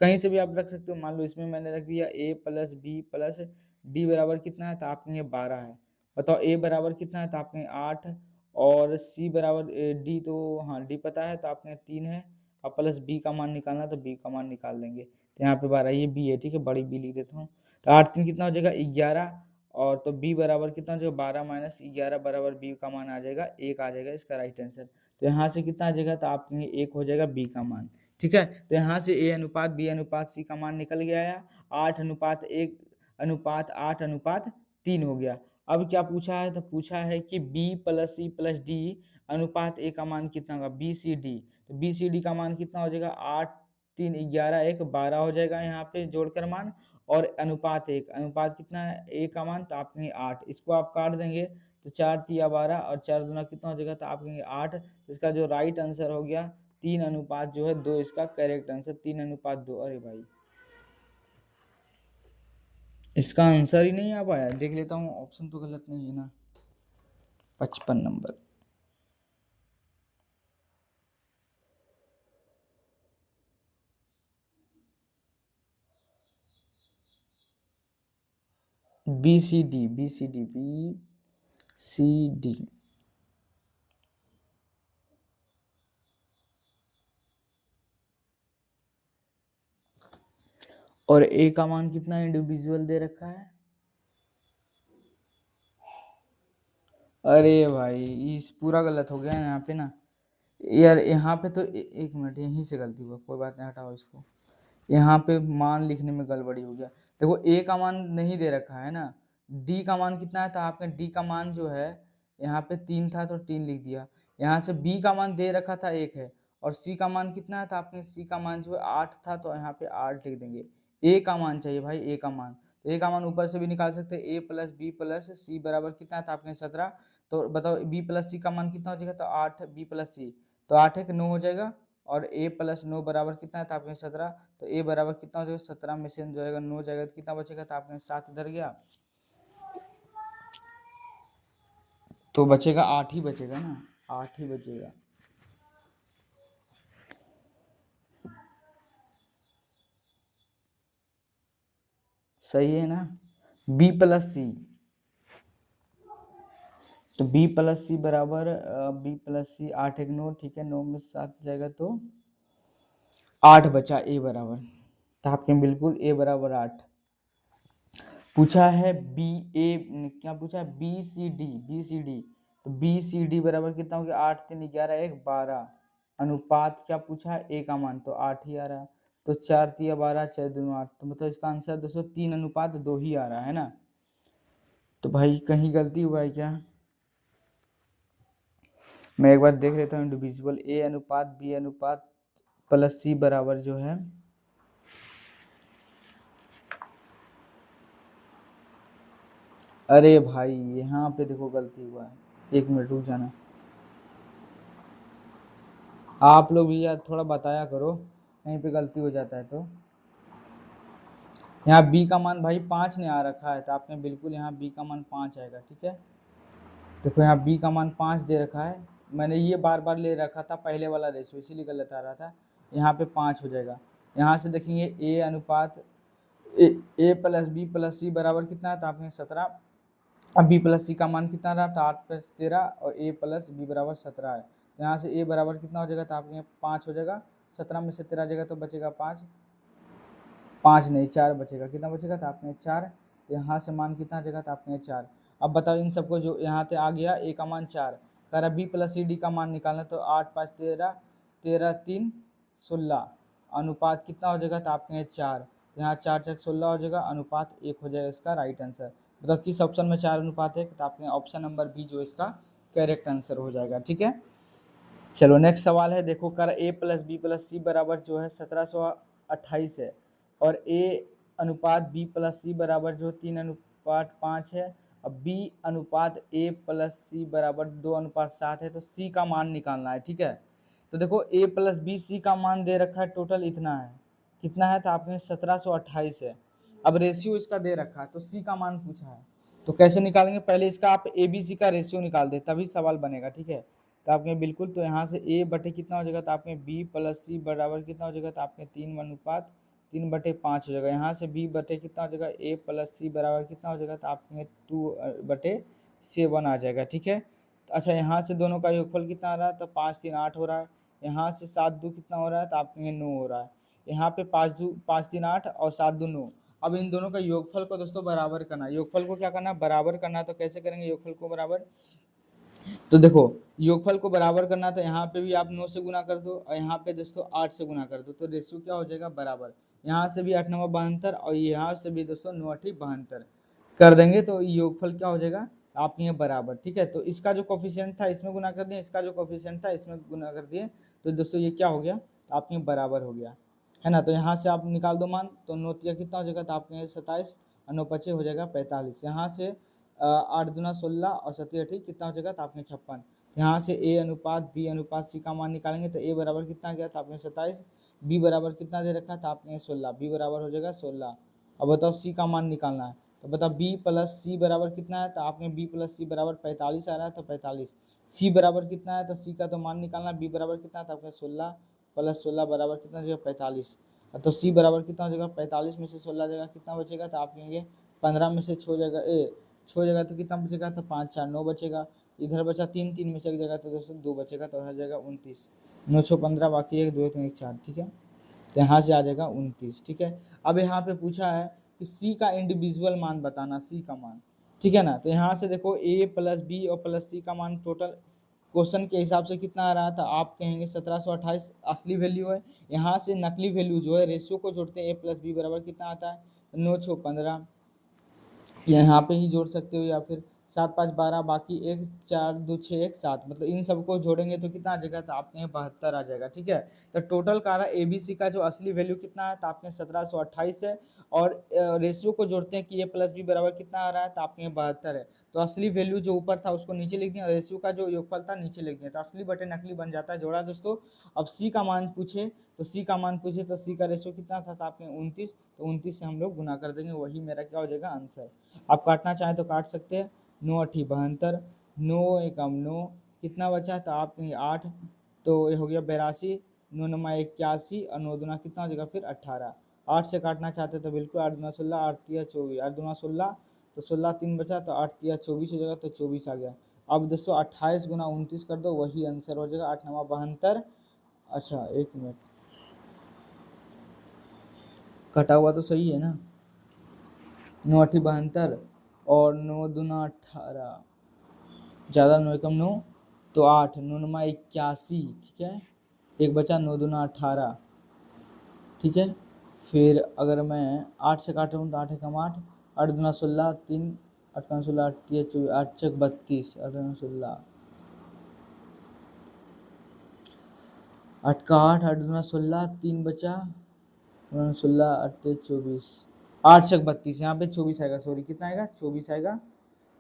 कहीं से भी आप रख सकते हो। मान लो इसमें मैंने रख दिया a plus B plus D बराबर कितना है, तो आपने 12 है। बताओ a बराबर कितना है, तो आपने 8, और c बराबर डी, तो हाँ डी पता है, तो आपने 3 है, और प्लस b का मान निकालना, तो b का मान निकाल देंगे। तो यहाँ पे 12, ये b है। ठीक है, बड़ी b लिख देता हूँ। तो 8 3 कितना हो जाएगा 11, और तो b बराबर कितना हो जाएगा 12 माइनस 11 बराबर b का मान आ जाएगा 1 आ जाएगा, इसका राइट आंसर। तो यहाँ से कितना आ जाएगा, तो आप कहेंगे 1 हो जाएगा b का मान। ठीक है, तो यहाँ से a अनुपात b अनुपात c का मान निकल गया है, 8:1 अनुपात 8:3 हो गया। अब क्या पूछा है, तो पूछा है कि b plus C plus D अनुपात a का मान कितना होगा, बी सी डी। तो बी सी डी का मान कितना हो जाएगा, 8 3 11 1 12 हो जाएगा यहाँ पे जोड़कर मान, और अनुपात 1, अनुपात कितना है a का मान, तो आप कहेंगे 8। इसको आप काट देंगे, तो 4 3 12, और 4 दूना कितना हो जाएगा, तो आप कहेंगे 8। इसका जो राइट आंसर हो गया, 3:2 इसका करेक्ट आंसर 3:2। अरे भाई इसका आंसर ही नहीं आ पाया। देख लेता हूँ ऑप्शन तो गलत नहीं है ना। 55 number. B C D B C D B C D. और ए का मान कितना इंडिविजुअल दे रखा है। अरे भाई इस पूरा गलत हो गया है यहाँ पे ना यार। यहाँ पे तो एक मिनट यहीं से गलती हुआ, कोई बात नहीं, हटाओ इसको। यहाँ पे मान लिखने में गड़बड़ी हो गया। देखो ए का मान नहीं दे रखा है ना, डी का मान कितना है तो आपने डी का मान जो है यहाँ पे 3 था तो 3 लिख दिया। यहाँ से बी का मान दे रखा था 1 है, और सी का मान कितना है तो आपने सी का मान जो है 8 था तो यहाँ पे 8 लिख देंगे। ए का मान चाहिए भाई, ए का मान, तो ए का मान ऊपर से भी निकाल सकते हैं। ए प्लस बी प्लस सी बराबर कितना है तो आपने 17। तो बताओ बी प्लस सी का मान कितना हो जाएगा तो 8 बी प्लस सी, तो 8 एक 9 हो जाएगा। और a प्लस 9 बराबर कितना है तो आपने 17। तो a बराबर कितना हो जाएगा 17 में से जाएगा 9 जाएगा तो कितना बचेगा तो आपने 7 इधर गया तो बचेगा 8 ही बचेगा ना, 8 ही बचेगा। सही है ना। b प्लस सी, तो b प्लस सी बराबर b प्लस सी 8 एक 9, ठीक है 9 में 7 जाएगा तो 8 बचा a बराबर। तो आपके बिल्कुल a बराबर 8 पूछा है। बी ए क्या पूछा है बी सी डी, तो बी सी डी बराबर कितना हो गया 8 3 11 1 12। अनुपात क्या पूछा है ए का मान, तो 8 ही आ रहा है। तो 4 3 12 4 2 8, तो मतलब इसका आंसर दोस्तों 3:2 ही आ रहा है ना। तो भाई कहीं गलती हुआ है क्या। मैं एक बार देख लेता हूँ इंडिविजुअल। ए अनुपात बी अनुपात प्लस सी बराबर जो है अरे भाई यहाँ पे देखो गलती हुआ है। एक मिनट रुक जाना, आप लोग भी यार थोड़ा बताया करो कहीं पे गलती हो जाता है तो। यहाँ b का मान भाई 5 ने आ रखा है तो आपने बिल्कुल यहाँ b का मान 5 आएगा, ठीक है। देखो यहाँ b का मान 5 दे रखा है, मैंने ये बार बार ले रखा था पहले वाला रेशो इसीलिए गलत आ रहा था। यहाँ पे 5 हो जाएगा। यहाँ से देखेंगे a अनुपात ए प्लस बी प्लस सी बराबर कितना है तो आपने 17। अब b प्लस सी का मान कितना रहा था 8 प्लस 13, और a प्लस बी बराबर 17 है। तो यहाँ से a बराबर कितना हो जाएगा तो आपके 5 हो जाएगा। 17 में से 13 जगह तो बचेगा 5, 5 नहीं 4 बचेगा। कितना बचेगा तो आपने 4। तो यहाँ से मान कितना जगह तो आपने 4। अब बताओ इन सबको जो यहाँ से आ गया a का मान 4, कह रहा बी प्लस सी डी का मान निकालना, तो 8 5 13, 13 3 16, अनुपात कितना हो जाएगा तो आपने 4। तो यहाँ 4 4 16 हो जाएगा, अनुपात 1 हो जाएगा इसका राइट आंसर। मतलब किस ऑप्शन में 4 अनुपात है तो आपने ऑप्शन नंबर बी जो इसका करेक्ट आंसर हो जाएगा, ठीक है। चलो नेक्स्ट सवाल है, देखो कर a प्लस बी प्लस सी बराबर जो है 1728 है, और a अनुपात b प्लस सी बराबर जो 3:5 है। अब b अनुपात a प्लस सी बराबर 2:7 है, तो c का मान निकालना है, ठीक है। तो देखो a प्लस बी सी का मान दे रखा है टोटल इतना है, कितना है तो आपने 1728 है। अब रेशियो इसका दे रखा है तो c का मान पूछा है, तो कैसे निकालेंगे, पहले इसका आप ए बी सी का रेशियो निकाल दे तभी सवाल बनेगा, ठीक है। तो आपने बिल्कुल, तो यहाँ से a बटे कितना हो जाएगा तो आपने b प्लस सी बराबर कितना हो जाएगा तो आपने 3:5 हो जाएगा। यहाँ से b बटे कितना हो जाएगा a प्लस सी बराबर कितना हो जाएगा तो आपने 2/7 आ जाएगा, ठीक है। अच्छा यहाँ से दोनों का योगफल कितना आ रहा है तो 5 3 8 हो रहा है। यहाँ से 7 2 कितना हो रहा है तो आपके 9 हो रहा है। यहाँ पे 5 3 8 और 7 2 9। अब इन दोनों का योगफल को दोस्तों बराबर करना है। योगफल को क्या करना है बराबर करना है, तो कैसे करेंगे योगफल को बराबर, तो देखो योगफल को बराबर करना, तो यहाँ पे भी आप 9 से गुना कर दो और यहाँ पे दोस्तों 8 से गुना कर दो, तो रेशियो क्या हो जाएगा बराबर। यहाँ से भी 8 9 72 और यहाँ से भी दोस्तों 9 8 72 कर देंगे, तो योगफल क्या हो जाएगा आप ये बराबर, ठीक है। तो इसका जो कोफिशिएंट था इसमें गुना कर दिए, इसका जो कोफिशिएंट था इसमें गुना कर दिए, तो दोस्तों ये क्या हो गया आप ये बराबर हो गया, है ना। तो यहाँ से आप निकाल दो मान, तो 9 तिया कितना हो जाएगा तो आपके 27 और 9 5 हो जाएगा 45। यहाँ से 8 दूना 16 और 7 8 कितना हो जाएगा तो आपने 56। यहाँ से ए अनुपात बी अनुपात सी का मान निकालेंगे तो ए बराबर कितना गया था आपने 27, बी बराबर कितना दे रखा था आपने 16, बी बराबर हो जाएगा 16। अब बताओ सी का मान निकालना है, तो बताओ बी प्लस सी बराबर कितना है, तो आपने बी प्लस सी बराबर 45 आ रहा है तो 45, सी बराबर कितना है, तो सी का तो मान निकालना, बी बराबर कितना था आपका 16 प्लस 16 बराबर कितना हो जाएगा 45। तो सी बराबर कितना हो जाएगा 45 में से 16 जगह कितना बचेगा, तो आप कहेंगे 15 में से 6 जगह छो जगह तो कितना बचेगा, तो 5 4 9 बचेगा, इधर बचा 3 3 में से एक जगह तो दोस्तों 2 बचेगा, तो हो जाएगा 29, 9 6 15 बाकी 1 2 3 1 4, ठीक है, तो यहाँ से आ जाएगा 29, ठीक है। अब यहाँ पे पूछा है कि सी का इंडिविजुअल मान बताना, सी का मान, ठीक है ना, तो यहाँ से देखो ए प्लस बी और प्लस सी का मान टोटल क्वेश्चन के हिसाब से कितना आ रहा था, आप कहेंगे 1728 असली वैल्यू है, यहाँ से नकली वैल्यू जो है रेशियो को जोड़ते हैं ए प्लस बी बराबर कितना आता है 9 6 15, यहाँ पे ही जोड़ सकते हो, या फिर 7 5 12 बाकी 1 4 2 6 1 7, मतलब इन सबको जोड़ेंगे तो कितना आ जाएगा, तो आपके यहाँ 72 आ जाएगा, ठीक है। तो टोटल का रहा ए बी सी का जो असली वैल्यू कितना है, तो आपके 1728 है, और रेशियो को जोड़ते हैं कि ए प्लस बी बराबर कितना आ रहा है, तो आपके यहाँ 72 है, तो असली वैल्यू जो ऊपर था उसको नीचे लिख दिया, रेशियो का जो योगफल था नीचे लिख दिया, तो असली बटे नकली बन जाता है जोड़ा दोस्तों। अब सी का मान पूछे तो सी का मान पूछे तो सी का रेशियो कितना था, तो आपके 29, तो 29 से हम लोग गुना कर देंगे, वही मेरा क्या हो जाएगा आंसर। आप काटना चाहें तो काट सकते हैं, 9 8 72, 9 एकम 9, कितना बचा, तो आप 8, तो ये हो गया 82, 9 9 81, और 9 दूना कितना हो जाएगा फिर 18, 8 से काटना चाहते तो बिल्कुल 8 दूना 16, 8 तिया 24, 8 दूना 16, तो 16 3 बचा, तो 8 तिया 24 हो जाएगा, तो 24 आ गया। अब दोस्तों 28 गुना 29 कर दो, वही आंसर हो जाएगा 8 9 72। अच्छा एक मिनट, कटा हुआ तो सही है ना, 9 8 72 और 9 दूना 18, ज़्यादा 9 कम 9, तो 8, 9 9 81, ठीक है, एक बचा 9 दूना 18, ठीक है। फिर अगर मैं 8 से काट रहा हूँ तो 8 एकम 8, 8 दूना 16, 3 8 कम 16, 8 तिया 24, 8 छक 32, 8 दूना 16, 8 का 8, 8 दूना 16, 3 बचा, 16 8 तिया 24, 8 छक 32, यहाँ पे 24 आएगा, सॉरी कितना आएगा 24 आएगा,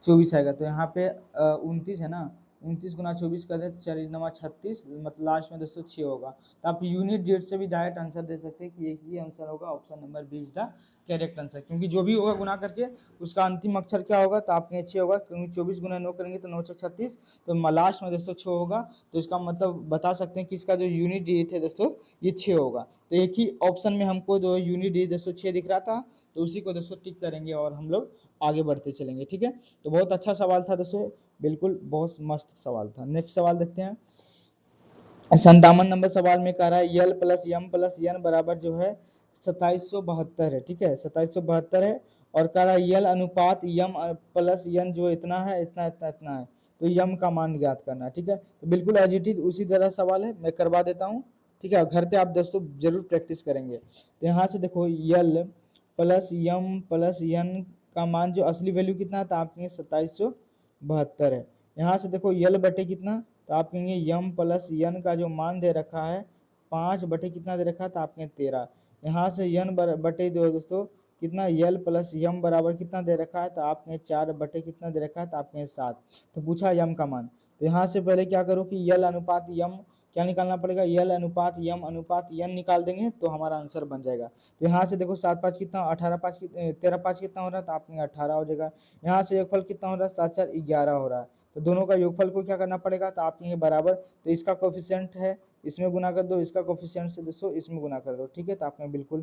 24 आएगा, तो यहाँ पे 29 है ना, 29 गुना 24 कर दे तो 4 9 36, मतलब लास्ट में दोस्तों 6 होगा, तो आप यूनिट डेट से भी डायरेक्ट आंसर दे सकते हैं कि एक ही आंसर होगा, option number B is the correct answer, क्योंकि जो भी होगा गुना करके उसका अंतिम अक्षर क्या होगा, तो आपके 6 होगा, क्योंकि 24 गुना 9 करेंगे तो 9 36, तो लास्ट में दोस्तों 6 होगा, तो इसका मतलब बता सकते हैं कि इसका जो यूनिट डिजिट है दोस्तों ये 6 होगा, तो एक ही ऑप्शन में हमको जो यूनिट डिजिट दोस्तों 6 दिख रहा था, तो उसी को दोस्तों टिक करेंगे और हम लोग आगे बढ़ते चलेंगे, ठीक है। तो बहुत अच्छा सवाल था दोस्तों, बिल्कुल बहुत मस्त सवाल था। नेक्स्ट सवाल देखते हैं, 57 नंबर सवाल में कह रहा है यल प्लस यम प्लस यन बराबर जो है 2772 है, ठीक है 2772 है, और कह रहा है यल अनुपात यम प्लस यन जो इतना है इतना इतना इतना है, तो यम का मान ज्ञात करना है, ठीक है। तो बिल्कुल एज इट इज उसी तरह सवाल है, मैं करवा देता हूँ, ठीक है, घर पे आप दोस्तों जरूर प्रैक्टिस करेंगे। तो यहाँ से देखो यल प्लस यम प्लस यन का मान जो असली वैल्यू कितना है, तो आपके 2772 है। यहाँ से देखो यल बटे कितना, तो आप कहेंगे यम प्लस यन का जो मान दे रखा है 5 बटे कितना दे रखा है, तो आपके 13, यहाँ से यन बटे जो है दोस्तों कितना, यल प्लस यम बराबर कितना दे रखा है, तो आपने 4 बटे कितना दे रखा है, तो आपने 7, तो पूछा यम का मान, तो यहाँ से पहले क्या करो कि यल अनुपात यम क्या निकालना पड़ेगा, यल अनुपात यम अनुपात यन निकाल देंगे तो हमारा आंसर बन जाएगा। तो यहाँ से देखो 7 5 कितना, 18 5 13 5 कितना हो रहा है, तो आपके 18 हो जाएगा। यहाँ से योगफल कितना हो रहा है, 7 4 11 हो रहा है, तो दोनों का योगफल को क्या करना पड़ेगा, तो आप कहेंगे बराबर, तो इसका कोफिशिएंट है इसमें गुना कर दो, इसका कोफिशिएंट से दोस्तों इसमें गुना कर दो, ठीक है, तो आपने बिल्कुल,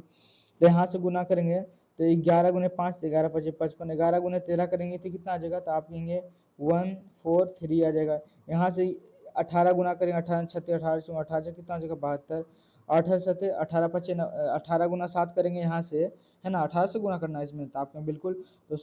तो यहाँ से गुना करेंगे तो 11 गुने 5 11 5 55, 11 गुने 13 करेंगे तो कितना आ जाएगा, तो आप कहेंगे 143 आ जाएगा। यहाँ से 18 गुना करेंगे, 18 छत्तीस 18 से 18 से कितना आ जाएगा 72, 18 सत्ते 18 पचे 18 गुना 7 करेंगे यहाँ से, है ना, 18 से गुना करना है इसमें, तो आपने बिल्कुल, तो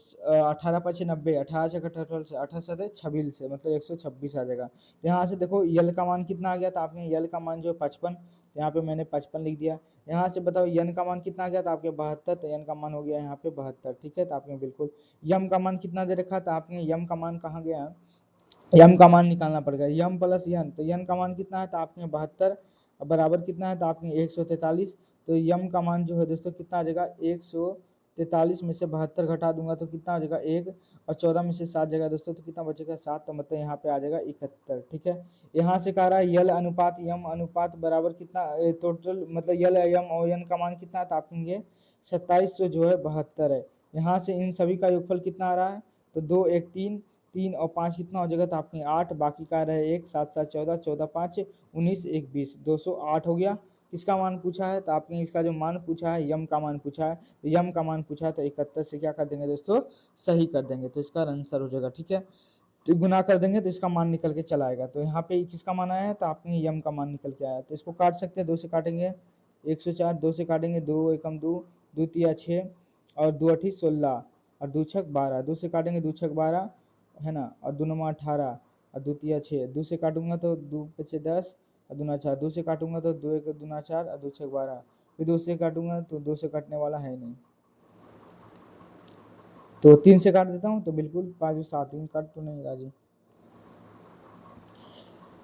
18 पचे 90, 18 से 18 से 18 सत्ते 26 से मतलब 126 आ जाएगा। तो यहाँ से देखो यल का मान कितना आ गया, तो आपने यल का मान जो 55, यहाँ पे मैंने 55 लिख दिया। यहाँ से बताओ यन का मान कितना आ गया, तो आपके 72, तो यन का मान हो गया यहाँ पे 72, ठीक है, तो आपने बिल्कुल, यम का मान कितना दे रखा, तो आपने यम का मान कहाँ गया, यम का मान निकालना पड़ेगा, यम प्लस यन, तो यन का मान कितना है, तो आपके 72 बराबर कितना है, तो आपके 143, तो यम का मान जो है दोस्तों कितना आ जाएगा 143 में से 72 घटा दूंगा तो कितना आ जाएगा 1, और 14 में से 7 जगह दोस्तों तो कितना बचेगा 7, तो मतलब यहाँ पे आ जाएगा 71। ठीक है, यहाँ से कह रहा है यल अनुपात यम अनुपात बराबर कितना टोटल मतलब यल यम और एन का मान कितना है, तो आप कहेंगे 2700 जो है 72 है। यहाँ से इन सभी का योगफल कितना आ रहा है, तो 2 1 3, 3 और 5 कितना हो जाएगा, तो आपके 8, बाकी का रहे 1, 7 7 14, 14 5 19, 1 20, 208 हो गया। किसका मान पूछा है, तो आपने इसका जो मान पूछा है यम का मान पूछा है, तो यम का मान पूछा है तो 71 से क्या कर देंगे दोस्तों, सही कर देंगे, तो इसका आंसर हो जाएगा। ठीक है, तो गुना कर देंगे तो इसका मान निकल के चला आएगा। तो यहाँ पे किसका मान आया है, तो आपने यम का मान निकल के आया, तो इसको काट सकते हैं, 2 से काटेंगे 104, 2 से काटेंगे 2 एकम 2, 2 तिया 6 और 2 अठी 16 और 2 छक 12, 2 से काटेंगे 2 छक 12 है ना, और 2 नमा 18 और 2 तिया 6, 2 से काटूंगा तो 2 पचे 10 और 2 ना 4, 2 से काटूंगा तो 2 एक 2 ना 4 और 2 छक 12, फिर 2 से काटूंगा तो 2 से काटने वाला है नहीं, तो 3 से काट देता हूँ, तो बिल्कुल 5 7 3 काट तो नहीं राजी,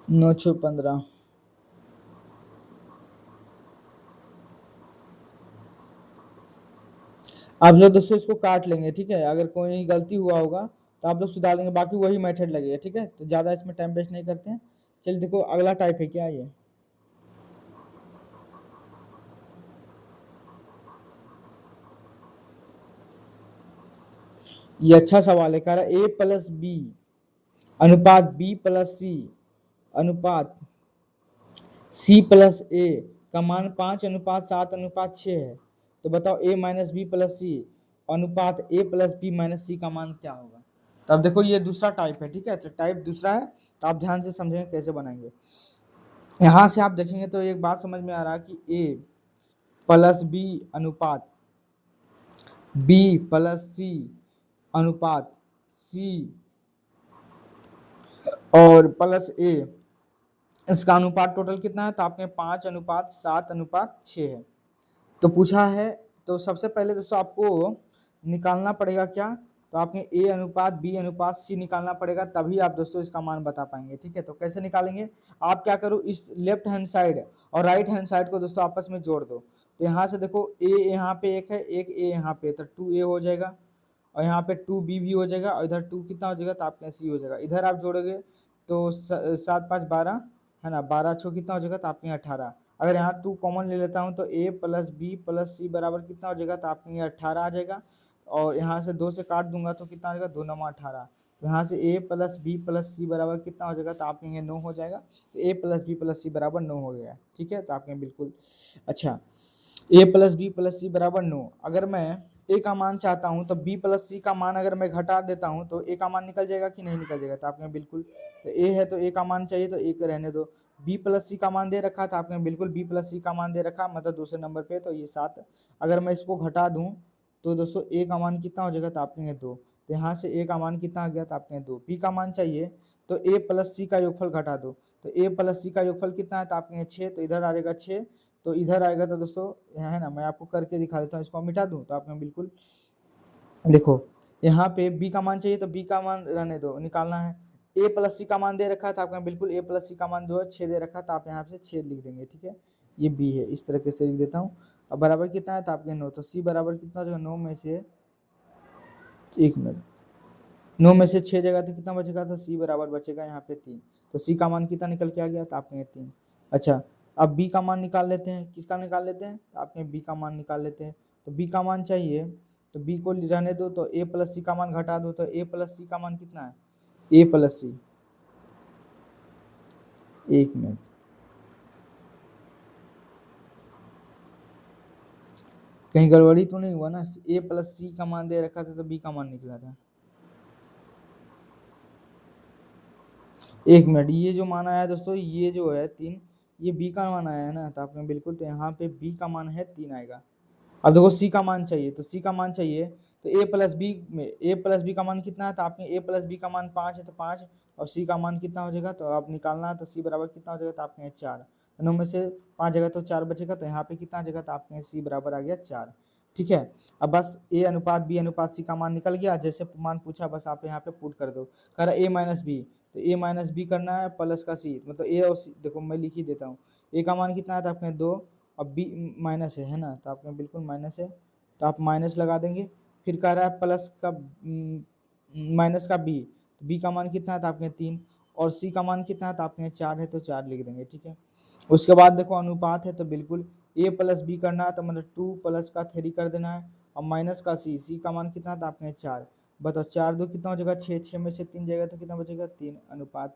9 6 15। आप लोग दोस्तों इसको काट लेंगे। ठीक है, अगर कोई गलती हुआ होगा तो आप लोग सुधार लेंगे, बाकी वही मेथड लगेगा। ठीक है, तो ज़्यादा इसमें टाइम वेस्ट नहीं करते हैं। चलिए देखो अगला टाइप है क्या ये अच्छा सवाल है। कह रहा है ए प्लस बी अनुपात बी प्लस सी अनुपात सी प्लस ए का मान 5:7:6 है, तो बताओ ए माइनस बी प्लस सी अनुपात ए प्लस बी माइनस सी का मान क्या होगा। तो अब देखो ये दूसरा टाइप है। ठीक है, तो टाइप दूसरा है, तो आप ध्यान से समझेंगे कैसे बनाएंगे। यहाँ से आप देखेंगे तो एक बात समझ में आ रहा है कि ए प्लस बी अनुपात बी प्लस सी अनुपात सी और प्लस ए, इसका अनुपात टोटल कितना है, तो आपने 5:7:6 है। तो पूछा है, तो सबसे पहले दोस्तों आपको निकालना पड़ेगा क्या, तो आपने ए अनुपात बी अनुपात सी निकालना पड़ेगा, तभी आप दोस्तों इसका मान बता पाएंगे। ठीक है, तो कैसे निकालेंगे, आप क्या करो, इस लेफ्ट हैंड साइड और राइट हैंड साइड को दोस्तों आपस में जोड़ दो। तो यहाँ से देखो ए यहाँ पे एक है, एक ए यहाँ पे, तो 2a हो जाएगा और यहाँ पे 2b भी हो जाएगा और इधर 2 कितना हो जाएगा, तो आपके सी हो जाएगा। इधर आप जोड़ोगे तो 7 5 12 है ना, 12 छो कितना हो जाएगा, तो आपके 18। अगर यहाँ 2 कॉमन ले लेता हूँ तो a प्लस बी प्लस सी बराबर कितना हो जाएगा, तो आपके ये 18 आ जाएगा। और यहाँ से 2 से काट दूंगा तो कितना आ जाएगा, 2 9 18। तो यहाँ से a प्लस बी प्लस सी बराबर कितना हो जाएगा, तो आपके ये 9 हो जाएगा। तो a प्लस बी प्लस सी बराबर 9 हो गया। ठीक है, तो आपके बिल्कुल अच्छा, a प्लस बी प्लस सी बराबर 9। अगर मैं a का मान चाहता हूँ तो b प्लस सी का मान अगर मैं घटा देता हूँ तो a का मान निकल जाएगा कि नहीं निकल जाएगा, तो आपने बिल्कुल, तो a है तो a का मान चाहिए तो a को रहने दो। b प्लस सी का मान दे रखा था आपने, बिल्कुल b प्लस सी का मान दे रखा, मतलब दूसरे नंबर पे, तो ये 7। अगर मैं इसको घटा दूँ तो दोस्तों a का मान कितना हो जाएगा, तो आपने 2। तो यहाँ से a का मान कितना आ गया, तो आपने 2। b का मान चाहिए तो a प्लस सी का योगफल घटा दो, तो a प्लस सी का योगफल कितना है, तो आपके 6, तो इधर आ जाएगा 6, तो इधर आएगा। तो दोस्तों यहाँ है ना, मैं आपको करके दिखा देता हूँ, इसको मिटा दूँ तो आपने बिल्कुल देखो, यहाँ पे b का मान चाहिए तो b का मान रहने दो, निकालना है। a प्लस सी का मान दे रखा था आपने, बिल्कुल a प्लस सी का मान जो है 6 दे रखा था, आप यहाँ से 6 लिख देंगे। ठीक है, ये b है, इस तरीके से लिख देता हूँ। अब बराबर कितना है, तो आपके 9, तो c बराबर कितना हो जाएगा, 9 में से 1 मिनट 9 में से 6 जगह तो कितना बचेगा, तो c बराबर बचेगा यहाँ पे 3। तो c का मान कितना निकल के आ गया, तो आपने 3। अच्छा, अब b का मान निकाल लेते हैं, किसका निकाल लेते हैं, तो आपने b का मान निकाल लेते हैं। तो b का मान चाहिए तो b को रहने दो, तो a प्लस सी का मान घटा दो, तो a प्लस सी का मान कितना है, a प्लस सी, 1 मिनट, कहीं गड़बड़ी तो नहीं हुआ ना, a प्लस सी का मान दे रखा था तो b का मान निकला था। 1 मिनट, ये जो मान आया दोस्तों, ये जो है 3, ये b का मान आया है ना, तो आपने बिल्कुल, तो यहाँ पे b का मान है 3 आएगा। अब देखो c का मान चाहिए, तो c का मान चाहिए तो a प्लस बी में a प्लस बी का मान कितना है, तो आपने a प्लस बी का मान 5 है तो 5, और c का मान कितना हो जाएगा, तो आप निकालना है, तो c बराबर कितना हो जाएगा, तो आपके 4। तो 9 में से 5 जगह तो 4 बचेगा, तो यहाँ पे कितना आ जाएगा, तो आपके c बराबर आ गया 4। ठीक है, अब बस a अनुपात b अनुपात c का मान निकल गया, जैसे मान पूछा बस आप यहाँ पे पुट कर दो। कह रहा a माइनस बी, तो a माइनस बी करना है प्लस का c, मतलब a और c, देखो मैं लिख ही देता हूँ। a का मान कितना है, तो आपने 2, अब b माइनस है ना, तो आपने बिल्कुल माइनस है, तो आप माइनस लगा देंगे। फिर कह रहा है प्लस का माइनस का बी, तो बी का मान कितना है तो आपके 3, और सी का मान कितना है तो आपके 4 है, तो 4 लिख देंगे, ठीक है। उसके बाद देखो अनुपात है तो बिल्कुल ए प्लस बी करना है, तो मतलब 2 प्लस का 3 कर देना है, और माइनस का सी, सी का मान कितना था आपने 4, बताओ 4 2 कितना हो जाएगा 6, 6 में से 3 जाएगा तो कितना बचेगा 3, अनुपात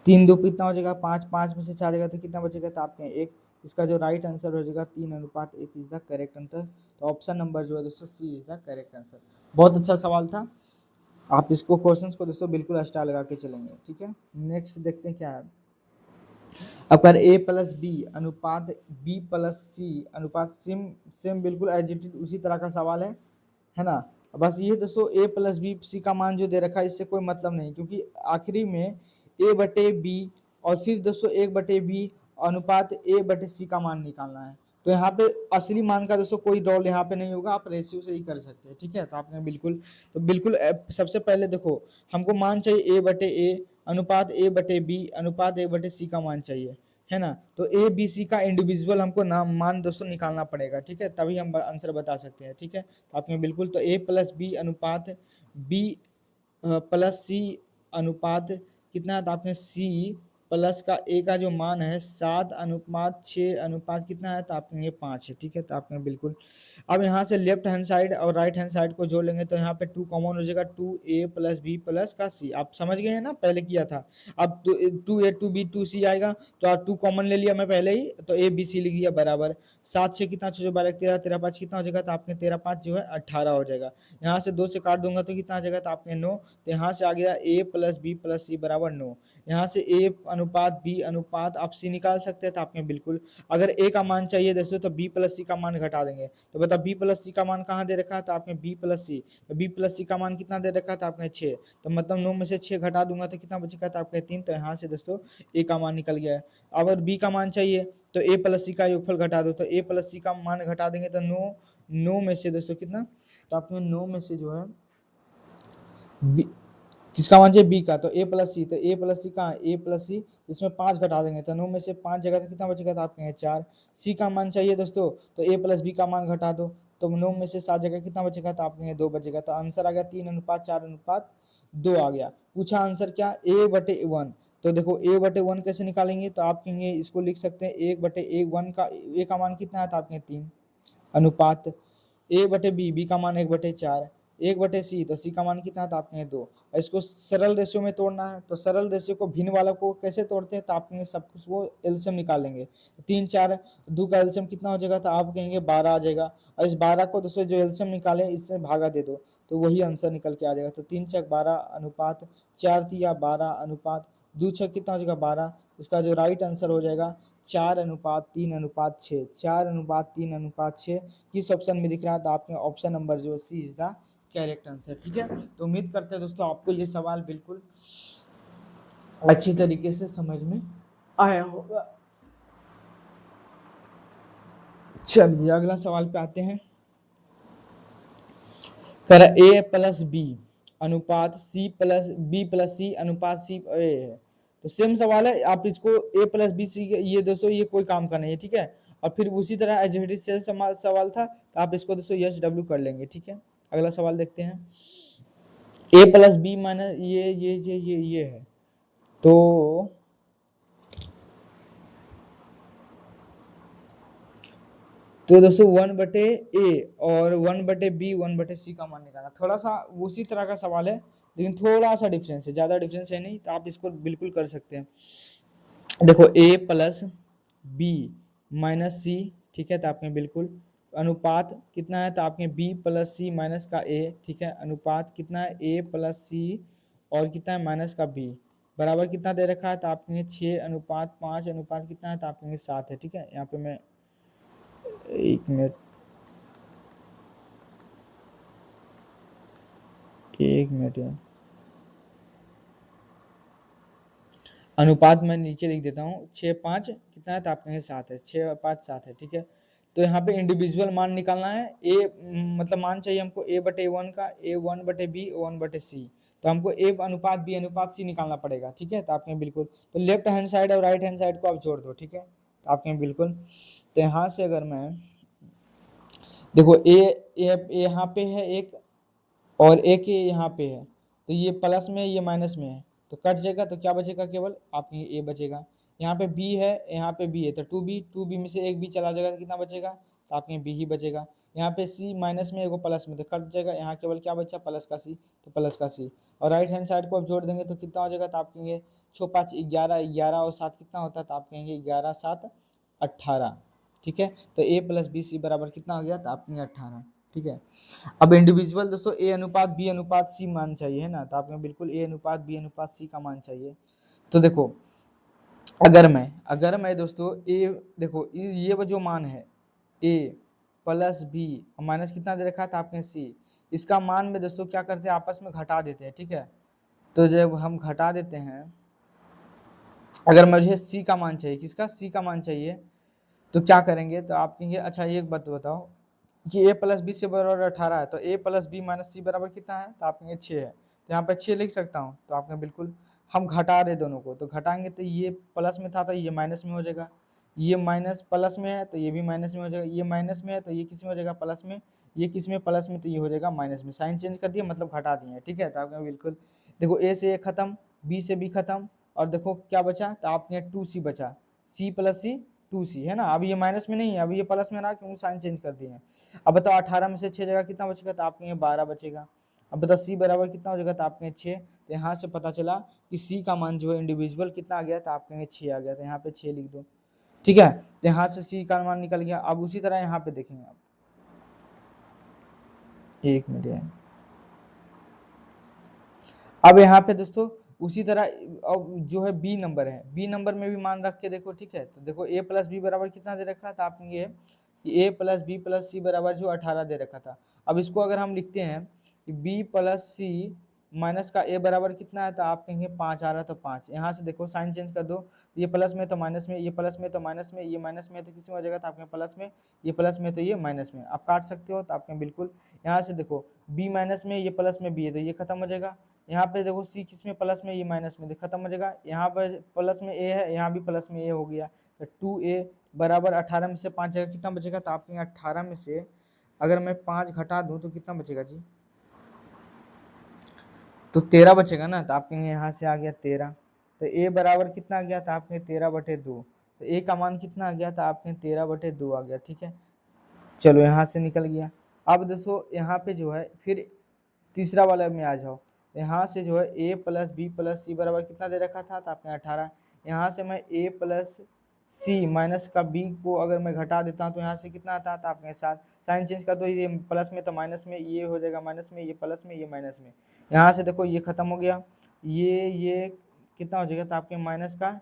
3 2 कितना हो जाएगा 5, 5 में से 4 जाएगा तो कितना बचेगा तो आपके 1, इसका जो राइट आंसर हो जाएगा 3:1 इज द करेक्ट आंसर। तो ऑप्शन नंबर जो है दोस्तों सी इज द करेक्ट आंसर। बहुत अच्छा सवाल था, आप इसको क्वेश्चंस को दोस्तों बिल्कुल स्टार लगा के चलेंगे, ठीक है। नेक्स्ट देखते हैं क्या है। अगर ए प्लस बी अनुपात बी प्लस सी अनुपात सेम सेम बिल्कुल एज इट इज उसी तरह का सवाल है ना। बस ये दोस्तों ए प्लस बी सी का मान जो दे रखा है इससे कोई मतलब नहीं, क्योंकि आखिरी में ए बटे बी और फिर दोस्तों एक बटे बी अनुपात ए बटे सी का मान निकालना है। तो यहाँ पे असली मान का दोस्तों कोई रोल यहाँ पे नहीं होगा, आप रेशियो से ही कर सकते हैं, ठीक है। तो आपने बिल्कुल सबसे पहले देखो हमको मान चाहिए ए बटे ए अनुपात ए बटे बी अनुपात ए बटे सी का मान चाहिए, है ना। तो ए बी सी का इंडिविजुअल हमको नाम मान दोस्तों निकालना पड़ेगा, ठीक है, तभी हम आंसर बता सकते हैं, ठीक है। तो आपने बिल्कुल तो ए प्लस बी अनुपात बी प्लस सी अनुपात कितना है तो आपने सी प्लस का ए का जो मान है 7:6 अनुपात कितना है तो आपने ये 5 है, ठीक है। तो आपने बिल्कुल अब यहाँ से लेफ्ट हैंड साइड और राइट हैंड साइड को जोड़ लेंगे तो यहाँ पे 2 कॉमन हो जाएगा, 2a प्लस बी प्लस का सी, आप समझ गए हैं ना, पहले किया था। अब 2a 2b 2c आएगा, तो आप 2 कॉमन ले लिया मैं पहले ही, तो a b c लिख दिया बराबर 7 6 कितना 6 12 13 13 5 कितना हो जाएगा तो आपने 13 5 जो है 18 हो जाएगा। यहाँ से 2 से काट दूंगा तो कितना आ जाएगा तो आपने 9, तो यहाँ से आ गया a प्लस बी प्लस सी बराबर 9। यहाँ से a अनुपात b अनुपात आप c निकाल सकते हैं, तो आपने बिल्कुल अगर a का मान चाहिए दोस्तों तो b प्लस सी का मान घटा देंगे, तो बता b प्लस सी का मान कहाँ दे रखा है तो आपने b प्लस सी, तो b प्लस सी का मान कितना दे रखा था आपने 6, तो मतलब 9 में से 6 घटा दूंगा तो कितना बचेगा तो आपने 3, तो यहाँ से दोस्तों a का मान निकल गया है। अगर b का मान चाहिए तो a प्लस सी का योगफल घटा दो, तो a प्लस सी का मान घटा देंगे तो 9 में से दोस्तों कितना, तो आपने 9 में से जो है b किसका मान चाहिए बी का, तो ए प्लस सी, तो ए प्लस सी कहाँ ए प्लस सी, इसमें 5 घटा देंगे तो 9 में से 5 जगह तो कितना बचेगा तो आपके 4। सी का मान चाहिए दोस्तों तो ए प्लस बी का मान घटा दो, तो 9 में से 7 जगह कितना बचेगा तो आपके 2 बचेगा, तो आंसर आ गया 3:4:2 आ गया। पूछा आंसर क्या a/1, तो देखो a/1 कैसे निकालेंगे, तो आप कहेंगे इसको लिख सकते हैं 1/1 का ए का मान कितना है तो आपके 3 अनुपात a/b का मान 1/4 1/c, तो सी का मान कितना था आपने 2। इसको सरल रेशियो में तोड़ना है, तो सरल रेशियो को भिन्न वालों को कैसे तोड़ते हैं तो आपने सब कुछ वो एलसीएम निकालेंगे, तो 3 4 2 का एलसीएम कितना हो जाएगा तो आप कहेंगे 12 आ जाएगा, और इस 12 को दोस्तों जो एलसीएम निकाले इससे भागा दे दो तो वही आंसर निकल के आ जाएगा। तो 3 6 12 अनुपात 4 3 12 अनुपात 2 6 कितना हो जाएगा 12, इसका जो राइट आंसर हो जाएगा 4:3:6 4:3:6 किस ऑप्शन में दिख रहा है तो आपने ऑप्शन नंबर जो सी इज द करेक्ट आंसर, ठीक है। तो उम्मीद करते हैं दोस्तों आपको ये सवाल बिल्कुल अच्छी तरीके से समझ में आया होगा। चलिए अगला सवाल पे आते हैं। कर ए प्लस बी अनुपात सी प्लस बी प्लस सी अनुपात सी ए है, तो सेम सवाल है, आप इसको ए प्लस बी सी ये दोस्तों ये कोई काम का नहीं है, ठीक है। और फिर उसी तरह एज से सवाल था, तो आप इसको दोस्तों यस डब्ल्यू कर लेंगे, ठीक है। अगला सवाल देखते हैं। ए प्लस बी माइनस ये है, तो दोस्तों 1/a और 1/b 1/c का मान निकालना, थोड़ा सा उसी तरह का सवाल है लेकिन थोड़ा सा डिफरेंस है, ज्यादा डिफरेंस है नहीं, तो आप इसको बिल्कुल कर सकते हैं। देखो a प्लस बी माइनस सी, ठीक है, तो आपने बिल्कुल अनुपात कितना है तो आपने b प्लस सी माइनस का a, ठीक है, अनुपात कितना है a प्लस सी और कितना है माइनस का b बराबर कितना दे रखा है तो आपने 6:5 अनुपात कितना है तो आपने 7 है, ठीक है। यहाँ पे मैं 1 मिनट 1 मिनट अनुपात मैं नीचे लिख देता हूँ 6:5 कितना है तो आपके 7 है, 6:5 7 है, ठीक है। तो यहाँ पे इंडिविजुअल मान निकालना है, ए मतलब मान चाहिए हमको a/1 का a1/b 1/c, तो हमको a अनुपात b अनुपात c निकालना पड़ेगा, ठीक है। तो आपने बिल्कुल तो लेफ्ट हैंड साइड और राइट हैंड साइड को आप जोड़ दो, ठीक है। तो आपने बिल्कुल तो यहाँ से अगर मैं देखो ए यहाँ पे है एक और एक ये यहाँ पे है, तो ये प्लस में ये माइनस में है, तो कट जाएगा, तो क्या बचेगा, केवल आपके ए बचेगा। यहाँ पे बी है, यहाँ पे बी है, तो टू बी में से एक बी चला जाएगा तो कितना बचेगा, तो आपके बी ही बचेगा। यहाँ पे सी माइनस में, एगो प्लस में, तो कट जाएगा, यहाँ केवल क्या बचा, प्लस का सी, तो प्लस का सी। और राइट हैंड साइड को आप जोड़ देंगे तो कितना हो जाएगा, तो आप कहेंगे 6 5 11, 11 और 7 कितना होता है, तो आप कहेंगे 11 7 18। ठीक है, तो ए प्लस बी सी बराबर कितना हो गया, तो आप कहेंगे 18। ठीक है, अब इंडिविजुअल दोस्तों ए अनुपात बी अनुपात सी मान चाहिए, है ना, तो आपको बिल्कुल ए अनुपात बी अनुपात सी का मान चाहिए। तो देखो, अगर मैं दोस्तों ए, देखो ये वो जो मान है ए प्लस बी माइनस कितना दे रखा था आपने सी, इसका मान में दोस्तों क्या करते हैं, आपस में घटा देते हैं। ठीक है, तो जब हम घटा देते हैं, अगर मुझे सी का मान चाहिए, किसका, सी का मान चाहिए, तो क्या करेंगे, तो आप कहेंगे अच्छा एक बात बताओ कि ए प्लस बी से बराबर 18 है, तो ए प्लस बी माइनस सी बराबर कितना है, तो आप कहेंगे 6 है, तो यहाँ पे 6 लिख सकता हूँ, तो आपने बिल्कुल, हम घटा रहे दोनों को, तो घटाएंगे तो ये प्लस में था तो ये माइनस में हो जाएगा, ये माइनस प्लस में है तो ये भी माइनस में हो जाएगा, ये माइनस में है तो ये किस में हो जाएगा, प्लस में, ये किस में, प्लस में, तो ये हो जाएगा माइनस में, साइन चेंज कर दिया मतलब घटा दिए। ठीक है, तो आपने बिल्कुल देखो ए से ए खत्म, बी से बी खत्म, और देखो क्या बचा, तो आपने 2c बचा, सी प्लस सी 2c, है ना, अब ये माइनस में नहीं है, अब ये प्लस में ना, क्योंकि साइन चेंज कर दिए हैं। अब बताओ 18 में से 6 जगह कितना बचेगा, तो आपके 12 बचेगा। अब बताओ सी बराबर कितना हो जाएगा, तो आपके 6, तो यहाँ से पता चला कि सी का मान जो है इंडिविजुअल कितना आ गया, तो आपके 6 आ गया, तो यहाँ पे 6 लिख दो। ठीक है, तो यहाँ से सी का मान निकल गया। अब उसी तरह यहाँ पे देखेंगे आप, एक मिनट, अब यहाँ पे दोस्तों उसी तरह अब जो है बी नंबर है, बी नंबर में भी मान रख के देखो। ठीक है, तो देखो ए प्लस बी बराबर कितना दे रखा था आपने, ये कि ए प्लस बी प्लस सी बराबर जो 18 दे रखा था। अब इसको अगर हम लिखते हैं कि बी प्लस सी माइनस का ए बराबर कितना है, तो आप कहेंगे 5 आ रहा, तो 5, यहाँ से देखो साइन चेंज कर दो, ये प्लस में तो माइनस में, ये प्लस में तो माइनस में, ये माइनस में तो किस में हो जाएगा, तो आपके प्लस में, ये प्लस में तो ये माइनस में, आप काट सकते हो, तो आपके बिल्कुल यहाँ से देखो बी माइनस में, ये प्लस में बी है तो ये खत्म हो जाएगा। यहाँ पे देखो सी किस में, प्लस में, ये माइनस में, खत्म हो जाएगा। यहाँ पर प्लस में ए है, यहाँ भी प्लस में ए हो गया, तो 2a बराबर 18 में से 5 जगह कितना बचेगा, तो आपके 18 में से अगर मैं 5 घटा दूं तो कितना बचेगा जी, तो 13 बचेगा ना, तो आपके यहाँ से आ गया 13। तो a बराबर कितना आ गया, तो आपके 13/2, तो a का मान कितना आ गया, तो आपके 13/2 आ गया। ठीक है, चलो यहाँ से निकल गया। अब दोस्तों यहाँ पे जो है फिर तीसरा वाला में आ जाओ, यहाँ से जो है a प्लस बी प्लस सी बराबर कितना दे रखा था, तो आपने 18। यहाँ से मैं a प्लस सी माइनस का b को अगर मैं घटा देता हूँ तो यहाँ से कितना आता है, तो आपने 7, साइन चेंज कर दो, ये प्लस में तो माइनस में, ये हो जाएगा माइनस में, ये प्लस में, ये माइनस में। यहाँ से देखो ये खत्म हो गया, ये कितना हो जाएगा, तो आपके माइनस का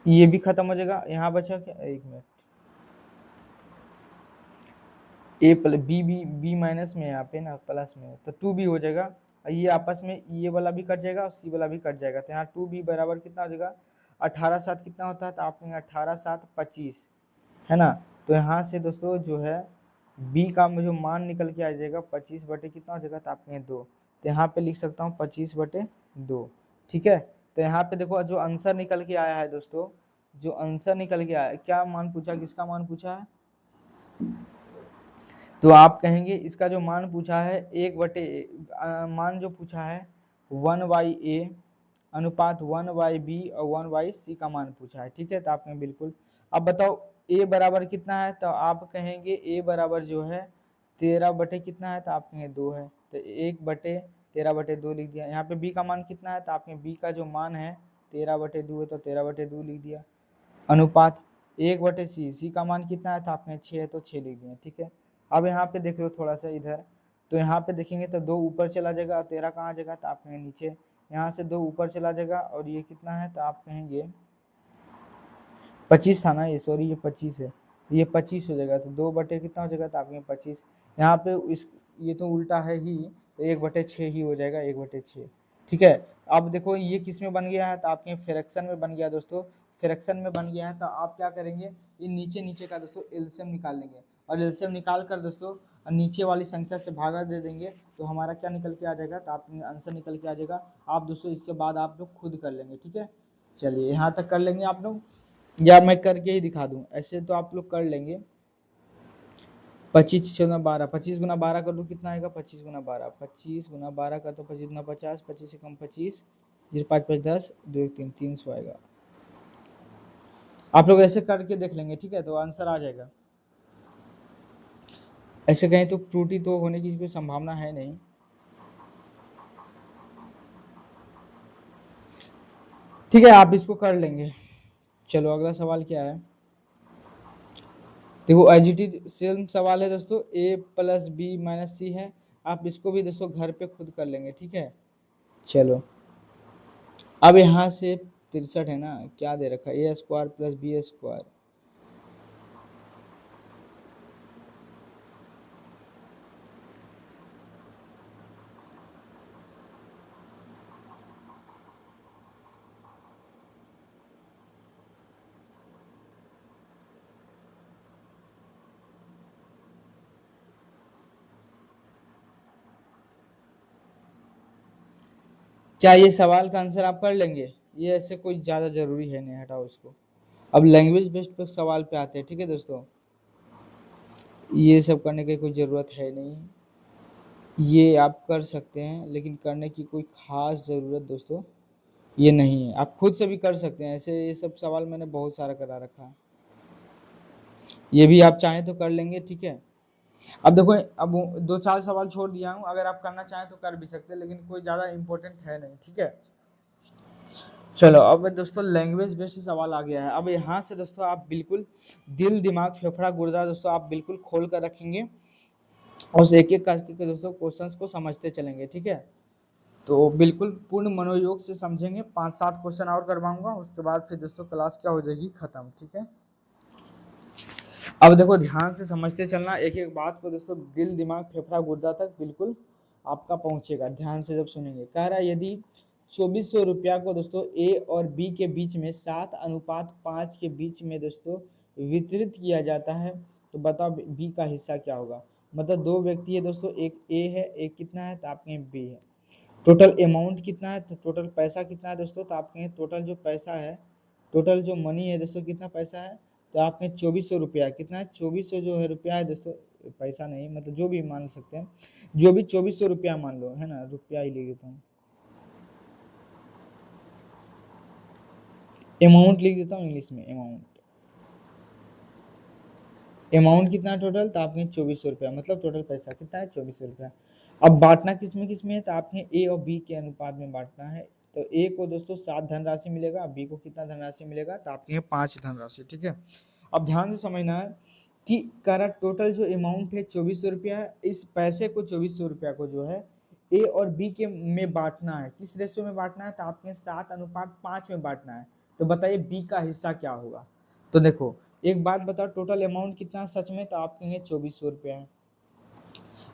ये भी खत्म हो जाएगा। यहाँ बचा क्या, एक मिनट, ए प्लस बी माइनस में, यहाँ पे ना प्लस में, तो 2b हो जाएगा, और ये आपस में ये वाला भी कट जाएगा और सी वाला भी कट जाएगा, तो यहाँ 2b बराबर कितना हो जाएगा, 18 7 कितना होता है, तो आपने 18 7 25, है ना। तो यहाँ से दोस्तों जो है b का जो मान निकल के आ जाएगा 25 बटे कितना हो जाएगा, तो आपने 2, तो यहाँ पे लिख सकता हूँ 25/2। ठीक है, तो यहाँ पे देखो जो आंसर निकल के आया है दोस्तों, जो आंसर निकल के आया, क्या मान पूछा, किसका मान पूछा है, तो आप कहेंगे इसका जो मान पूछा है 1/, मान जो पूछा है 1/a अनुपात 1/b और 1/c का मान पूछा है। ठीक है, तो आपने बिल्कुल, अब बताओ a बराबर कितना है, तो आप कहेंगे a बराबर जो है 13 कितना है, तो आप कहेंगे 2 है, तो 1/13/2 लिख दिया। यहाँ पे b का मान कितना है, तो आपने b का जो मान है 13/2 है, तो 13/2 लिख दिया। अनुपात 1/c, सी का मान कितना है, तो आपने 6 है तो 6 लिख दिया। ठीक है, अब यहाँ पे देख लो थोड़ा सा इधर, तो यहाँ पे देखेंगे तो 2 ऊपर चला जाएगा, 13 कहाँ जाएगा, तो आप कहेंगे नीचे, यहाँ से 2 ऊपर चला जाएगा, और ये कितना है, तो आप कहेंगे 25 था ना ये, सॉरी ये 25 है, ये 25 हो जाएगा, तो 2 कितना हो जाएगा, तो आप कहेंगे 25। यहाँ पे इस ये तो उल्टा है ही, तो 1/6 ही हो जाएगा, 1/6। ठीक है, अब देखो ये किस में बन गया है, तो आपके फ्रैक्शन में बन गया दोस्तों, फ्रैक्शन में बन गया है, तो आप क्या करेंगे, ये नीचे नीचे का दोस्तों एलसीएम निकाल लेंगे, और एलसीएम निकाल कर दोस्तों नीचे वाली संख्या से भागा दे देंगे, तो हमारा क्या निकल के आ जाएगा, तो आप आंसर निकल के आ जाएगा। आप दोस्तों इसके बाद आप लोग खुद कर लेंगे। ठीक है, चलिए यहाँ तक कर लेंगे आप लोग, या मैं करके ही दिखा दूँ, ऐसे तो आप लोग कर लेंगे। 25 14 12, 25 गुना 12 कर दो कितना आएगा, 25 गुना 12, 25 गुना 12 कर दो 25 गुना 50, 25 से कम 25, 05 5 10, 2 1 3, 300 आएगा। आप लोग ऐसे करके देख लेंगे, ठीक है, तो आंसर आ जाएगा। ऐसे कहें तो त्रुटि तो होने की कोई संभावना है नहीं। ठीक है, आप इसको कर लेंगे। चलो अगला सवाल क्या है, देखो एजिटी सेम सवाल है दोस्तों, a प्लस बी माइनस सी है। आप इसको भी दोस्तों घर पे खुद कर लेंगे, ठीक है। चलो अब यहाँ से 63 है ना, क्या दे रखा है, ए स्क्वायर प्लस बी स्क्वायर। क्या ये सवाल का आंसर आप कर लेंगे, ये ऐसे कोई ज़्यादा ज़रूरी है नहीं, हटाओ इसको। अब लैंग्वेज बेस्ड पे सवाल पे आते हैं, ठीक है दोस्तों, ये सब करने की कोई ज़रूरत है नहीं, ये आप कर सकते हैं लेकिन करने की कोई ख़ास ज़रूरत दोस्तों ये नहीं है, आप खुद से भी कर सकते हैं। ऐसे ये सब सवाल मैंने बहुत सारा करा रखा है, ये भी आप चाहें तो कर लेंगे, ठीक है। अब देखो, अब 2 4 सवाल छोड़ दिया हूँ, अगर आप करना चाहें तो कर भी सकते हैं, लेकिन कोई ज़्यादा इंपॉर्टेंट है नहीं, ठीक है। चलो अब दोस्तों लैंग्वेज बेस्ड सवाल आ गया है। अब यहाँ से दोस्तों आप बिल्कुल दिल दिमाग फेफड़ा गुर्दा दोस्तों आप बिल्कुल खोल कर रखेंगे और उस एक एक करके दोस्तों क्वेश्चंस को समझते चलेंगे, ठीक है। तो बिल्कुल पूर्ण मनोयोग से समझेंगे, 5 7 क्वेश्चन और करवाऊंगा, उसके बाद फिर दोस्तों क्लास क्या हो जाएगी खत्म, ठीक है। अब देखो ध्यान से समझते चलना, एक एक बात को दोस्तों दिल दिमाग फेफड़ा गुर्दा तक बिल्कुल आपका पहुंचेगा, ध्यान से जब सुनेंगे। कह रहा है यदि 2400 रुपया को दोस्तों ए और बी के बीच में 7:5 के बीच में दोस्तों वितरित किया जाता है, तो बताओ बी का हिस्सा क्या होगा। मतलब 2 व्यक्ति है दोस्तों, एक ए है एक कितना है, तो आपके बी है। टोटल अमाउंट कितना है, तो टोटल पैसा कितना है दोस्तों, तो आपके टोटल जो पैसा है, टोटल जो मनी है दोस्तों कितना पैसा है, तो आपने 2400 रुपया कितना है, 2400 जो है रुपया है दोस्तों, पैसा नहीं मतलब जो भी मान सकते हैं, जो भी 2400 रुपया मान लो, है ना, रुपया ही ले लेता हूँ, अमाउंट लिख देता हूँ इंग्लिश में, अमाउंट कितना है टोटल, तो आपने 2400 रुपया, मतलब टोटल पैसा कितना है 2400 रुपया। अब बांटना किस में है, तो आपने ए और बी के अनुपात में बांटना है। तो ए को दोस्तों 7 धनराशि मिलेगा, बी को कितना धनराशि मिलेगा, तो आपके 5 धनराशि, ठीक है। अब ध्यान से समझना है कि करा टोटल जो अमाउंट है 2400 रुपया है, इस पैसे को 2400 रुपया को जो है ए और बी के में बांटना है, किस रेशियो में बांटना है, तो आपने 7:5 में बांटना है। तो बताइए बी का हिस्सा क्या होगा। तो देखो एक बात बताओ, टोटल अमाउंट कितना है सच में, तो आप कहेंगे 2400 रुपया है।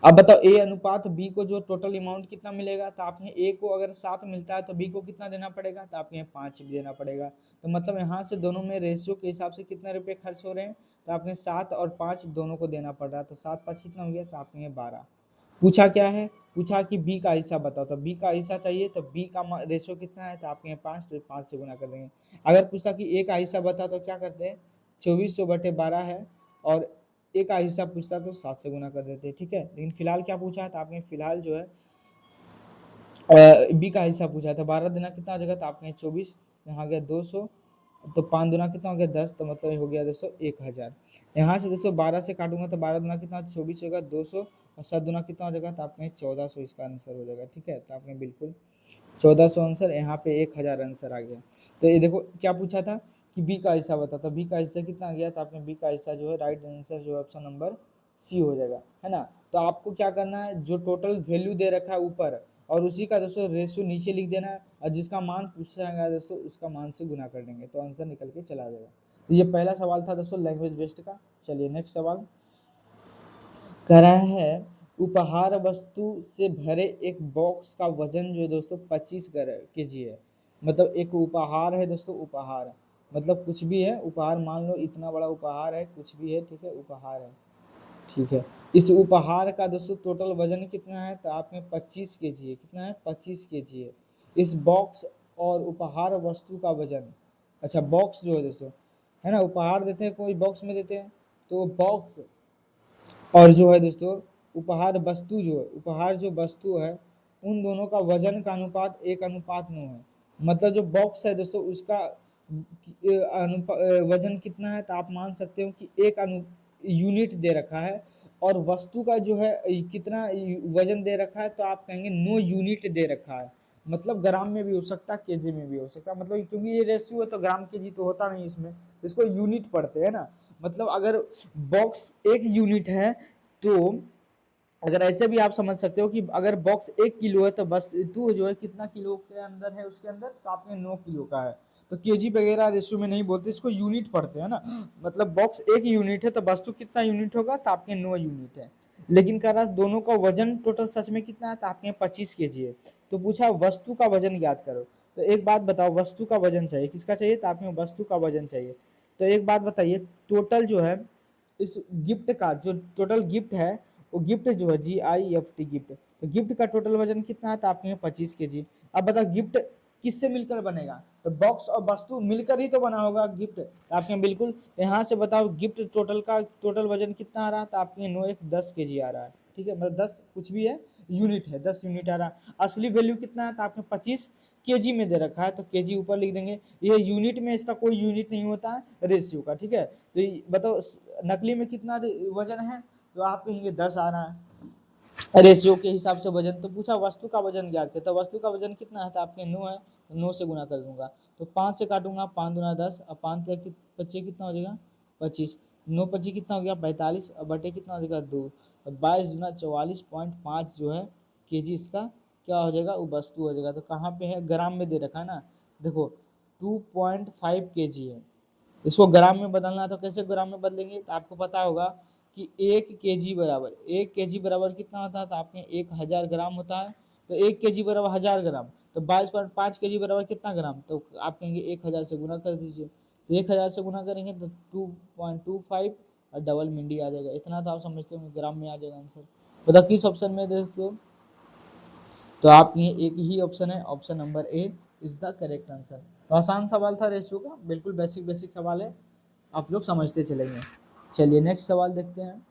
अब बताओ ए अनुपात बी को जो टोटल अमाउंट कितना मिलेगा, तो आपने ए को अगर 7 मिलता है तो बी को कितना देना पड़ेगा, तो आपके 5 देना पड़ेगा। तो मतलब यहाँ से दोनों में रेशियो के हिसाब से कितने रुपए खर्च हो रहे हैं, तो आपने 7 और 5 दोनों को देना पड़ रहा है, तो 7 5 कितना हो गया, तो आपके 12। पूछा क्या है, पूछा कि बी का हिस्सा बताओ, तो बी का हिस्सा चाहिए, तो बी का रेशियो कितना है, तो आपके यहाँ 5, तो 5 से गुना कर देंगे। अगर पूछता कि ए का हिस्सा बताओ, तो क्या करते हैं, 2400/12 है, और ए का हिस्सा पूछता तो 7 से गुना कर देते, ठीक है। लेकिन फिलहाल क्या पूछा है, तो आपने फिलहाल जो है बी का हिस्सा पूछा था। 12 दुना कितना हो जाएगा, तो आपने 24, यहाँ गया 200, तो 5 दुना कितना हो गया 10, तो मतलब हो गया दोस्तों 1000। यहाँ से दोस्तों 12 से काटूंगा तो 12 दुना कितना 24 होगा 200, और 7 दुना कितना हो जाएगा, तो आपने 1400 इसका आंसर हो जाएगा, ठीक है। तो आपने बिल्कुल 1400 आंसर, यहाँ पे 1000 आंसर आ गया। तो ये देखो क्या पूछा था कि बी का हिस्सा बता, तो बी का हिस्सा कितना आ गया, तो आपने बी का हिस्सा जो है राइट आंसर जो है ऑप्शन नंबर सी हो जाएगा, है ना। तो आपको क्या करना है, जो टोटल वैल्यू दे रखा है ऊपर, और उसी का दोस्तों रेशियो नीचे लिख देना है, और जिसका मान पूछा जाएगा दोस्तों उसका मान से गुना कर देंगे, तो आंसर निकल के चला जाएगा। तो ये पहला सवाल था दोस्तों लैंग्वेज बेस्ड का। चलिए नेक्स्ट सवाल कह रहा है, उपहार वस्तु से भरे एक बॉक्स का वजन जो दोस्तों 25 kg है। मतलब एक उपहार है दोस्तों, उपहार मतलब कुछ भी है, उपहार मान लो इतना बड़ा उपहार है, कुछ भी है, ठीक है, उपहार है, ठीक है। इस उपहार का दोस्तों टोटल वजन कितना है, तो आप में 25 kg है, कितना है 25 kg है। इस बॉक्स और उपहार वस्तु का वजन, अच्छा बॉक्स जो है दोस्तों, है ना, उपहार देते हैं कोई बॉक्स में देते हैं, तो बॉक्स और जो है दोस्तों उपहार वस्तु जो है, उपहार जो वस्तु है उन दोनों का वजन का अनुपात 1:9 है। मतलब जो बॉक्स है दोस्तों उसका वजन कितना है, तो आप मान सकते हो कि यूनिट दे रखा है, और वस्तु का जो है कितना वजन दे रखा है, तो आप कहेंगे 9 यूनिट दे रखा है। मतलब ग्राम में भी हो सकता है, केजी में भी हो सकता है, मतलब क्योंकि ये रेशियो है तो ग्राम केजी तो होता नहीं इसमें, तो इसको यूनिट पढ़ते हैं ना। मतलब अगर बॉक्स 1 यूनिट है तो अगर ऐसे भी आप समझ सकते हो कि अगर बॉक्स 1 किलो है तो बस तू जो है कितना किलो के अंदर है, उसके अंदर तो आपने 9 किलो का है। तो केजी वगैरह रेशियो में नहीं बोलते, इसको यूनिट पढ़ते हैं ना। मतलब बॉक्स 1 यूनिट है तो वस्तु कितना यूनिट होगा, तो आपके 9 यूनिट है। लेकिन कह रहा दोनों का वजन टोटल सच में कितना है, तो आपके 25 केजी है। तो पूछा वस्तु का वजन ज्ञात करो। तो एक बात बताओ, वस्तु का वजन चाहिए, किसका चाहिए, तो आपके वस्तु का वजन चाहिए। तो एक बात बताइए, टोटल जो है इस गिफ्ट का जो टोटल गिफ्ट है, वो गिफ्ट जो है GIFT गिफ्ट, तो गिफ्ट का टोटल वजन कितना है, तो आपके यहाँ 25 केजी। अब बताओ गिफ्ट किससे मिलकर बनेगा, तो बॉक्स और वस्तु मिलकर ही तो बना होगा गिफ्ट। तो आपके बिल्कुल यहाँ से बताओ गिफ्ट टोटल का टोटल वजन कितना आ रहा है, तो आपके 9 1 10 केजी आ रहा है। ठीक है, मतलब 10 कुछ भी है, यूनिट है, 10 यूनिट आ रहा है। असली वैल्यू कितना है, तो आपने 25 केजी में दे रखा है, तो केजी ऊपर लिख देंगे। ये यूनिट में इसका कोई यूनिट नहीं होता है रेशियो का। ठीक है, तो बताओ नकली में कितना वजन है, तो आप कहेंगे 10 आ रहा है रेशियो के हिसाब से वजन। तो पूछा वस्तु का वजन ज्ञात है, तो वस्तु का वजन कितना है, तो आपके 9 है, तो 9 से गुना कर दूंगा। तो 5 से काटूंगा, 5 दूना 10, और 5 पच्चीस कितना हो जाएगा 25, 9 25 कितना हो गया 45, और बटे कितना हो जाएगा 2, तो 22 दूना 44.5 जो है केजी इसका क्या हो जाएगा, वो वस्तु हो जाएगा। तो कहाँ पे है, ग्राम में दे रखा है ना। देखो 2.5 केजी है, इसको ग्राम में बदलना है तो कैसे ग्राम में बदलेंगे, तो आपको पता होगा कि 1 केजी बराबर कितना होता है, तो आपके 1000 ग्राम होता है। तो 1 केजी बराबर 1000 ग्राम, तो 22.5 केजी बराबर कितना ग्राम, तो आप कहेंगे 1000 से गुना कर दीजिए। तो 1000 से गुना करेंगे तो 2.25 और डबल मिंडी आ जाएगा। इतना तो आप समझते हो ग्राम में आ जाएगा आंसर। बताओ किस ऑप्शन में देखते हो, तो आप ये एक ही ऑप्शन है, option number A is the correct answer. तो आसान सवाल था रेशियो का, बिल्कुल बेसिक बेसिक सवाल है, आप लोग समझते चलेंगे। चलिए नेक्स्ट सवाल देखते हैं।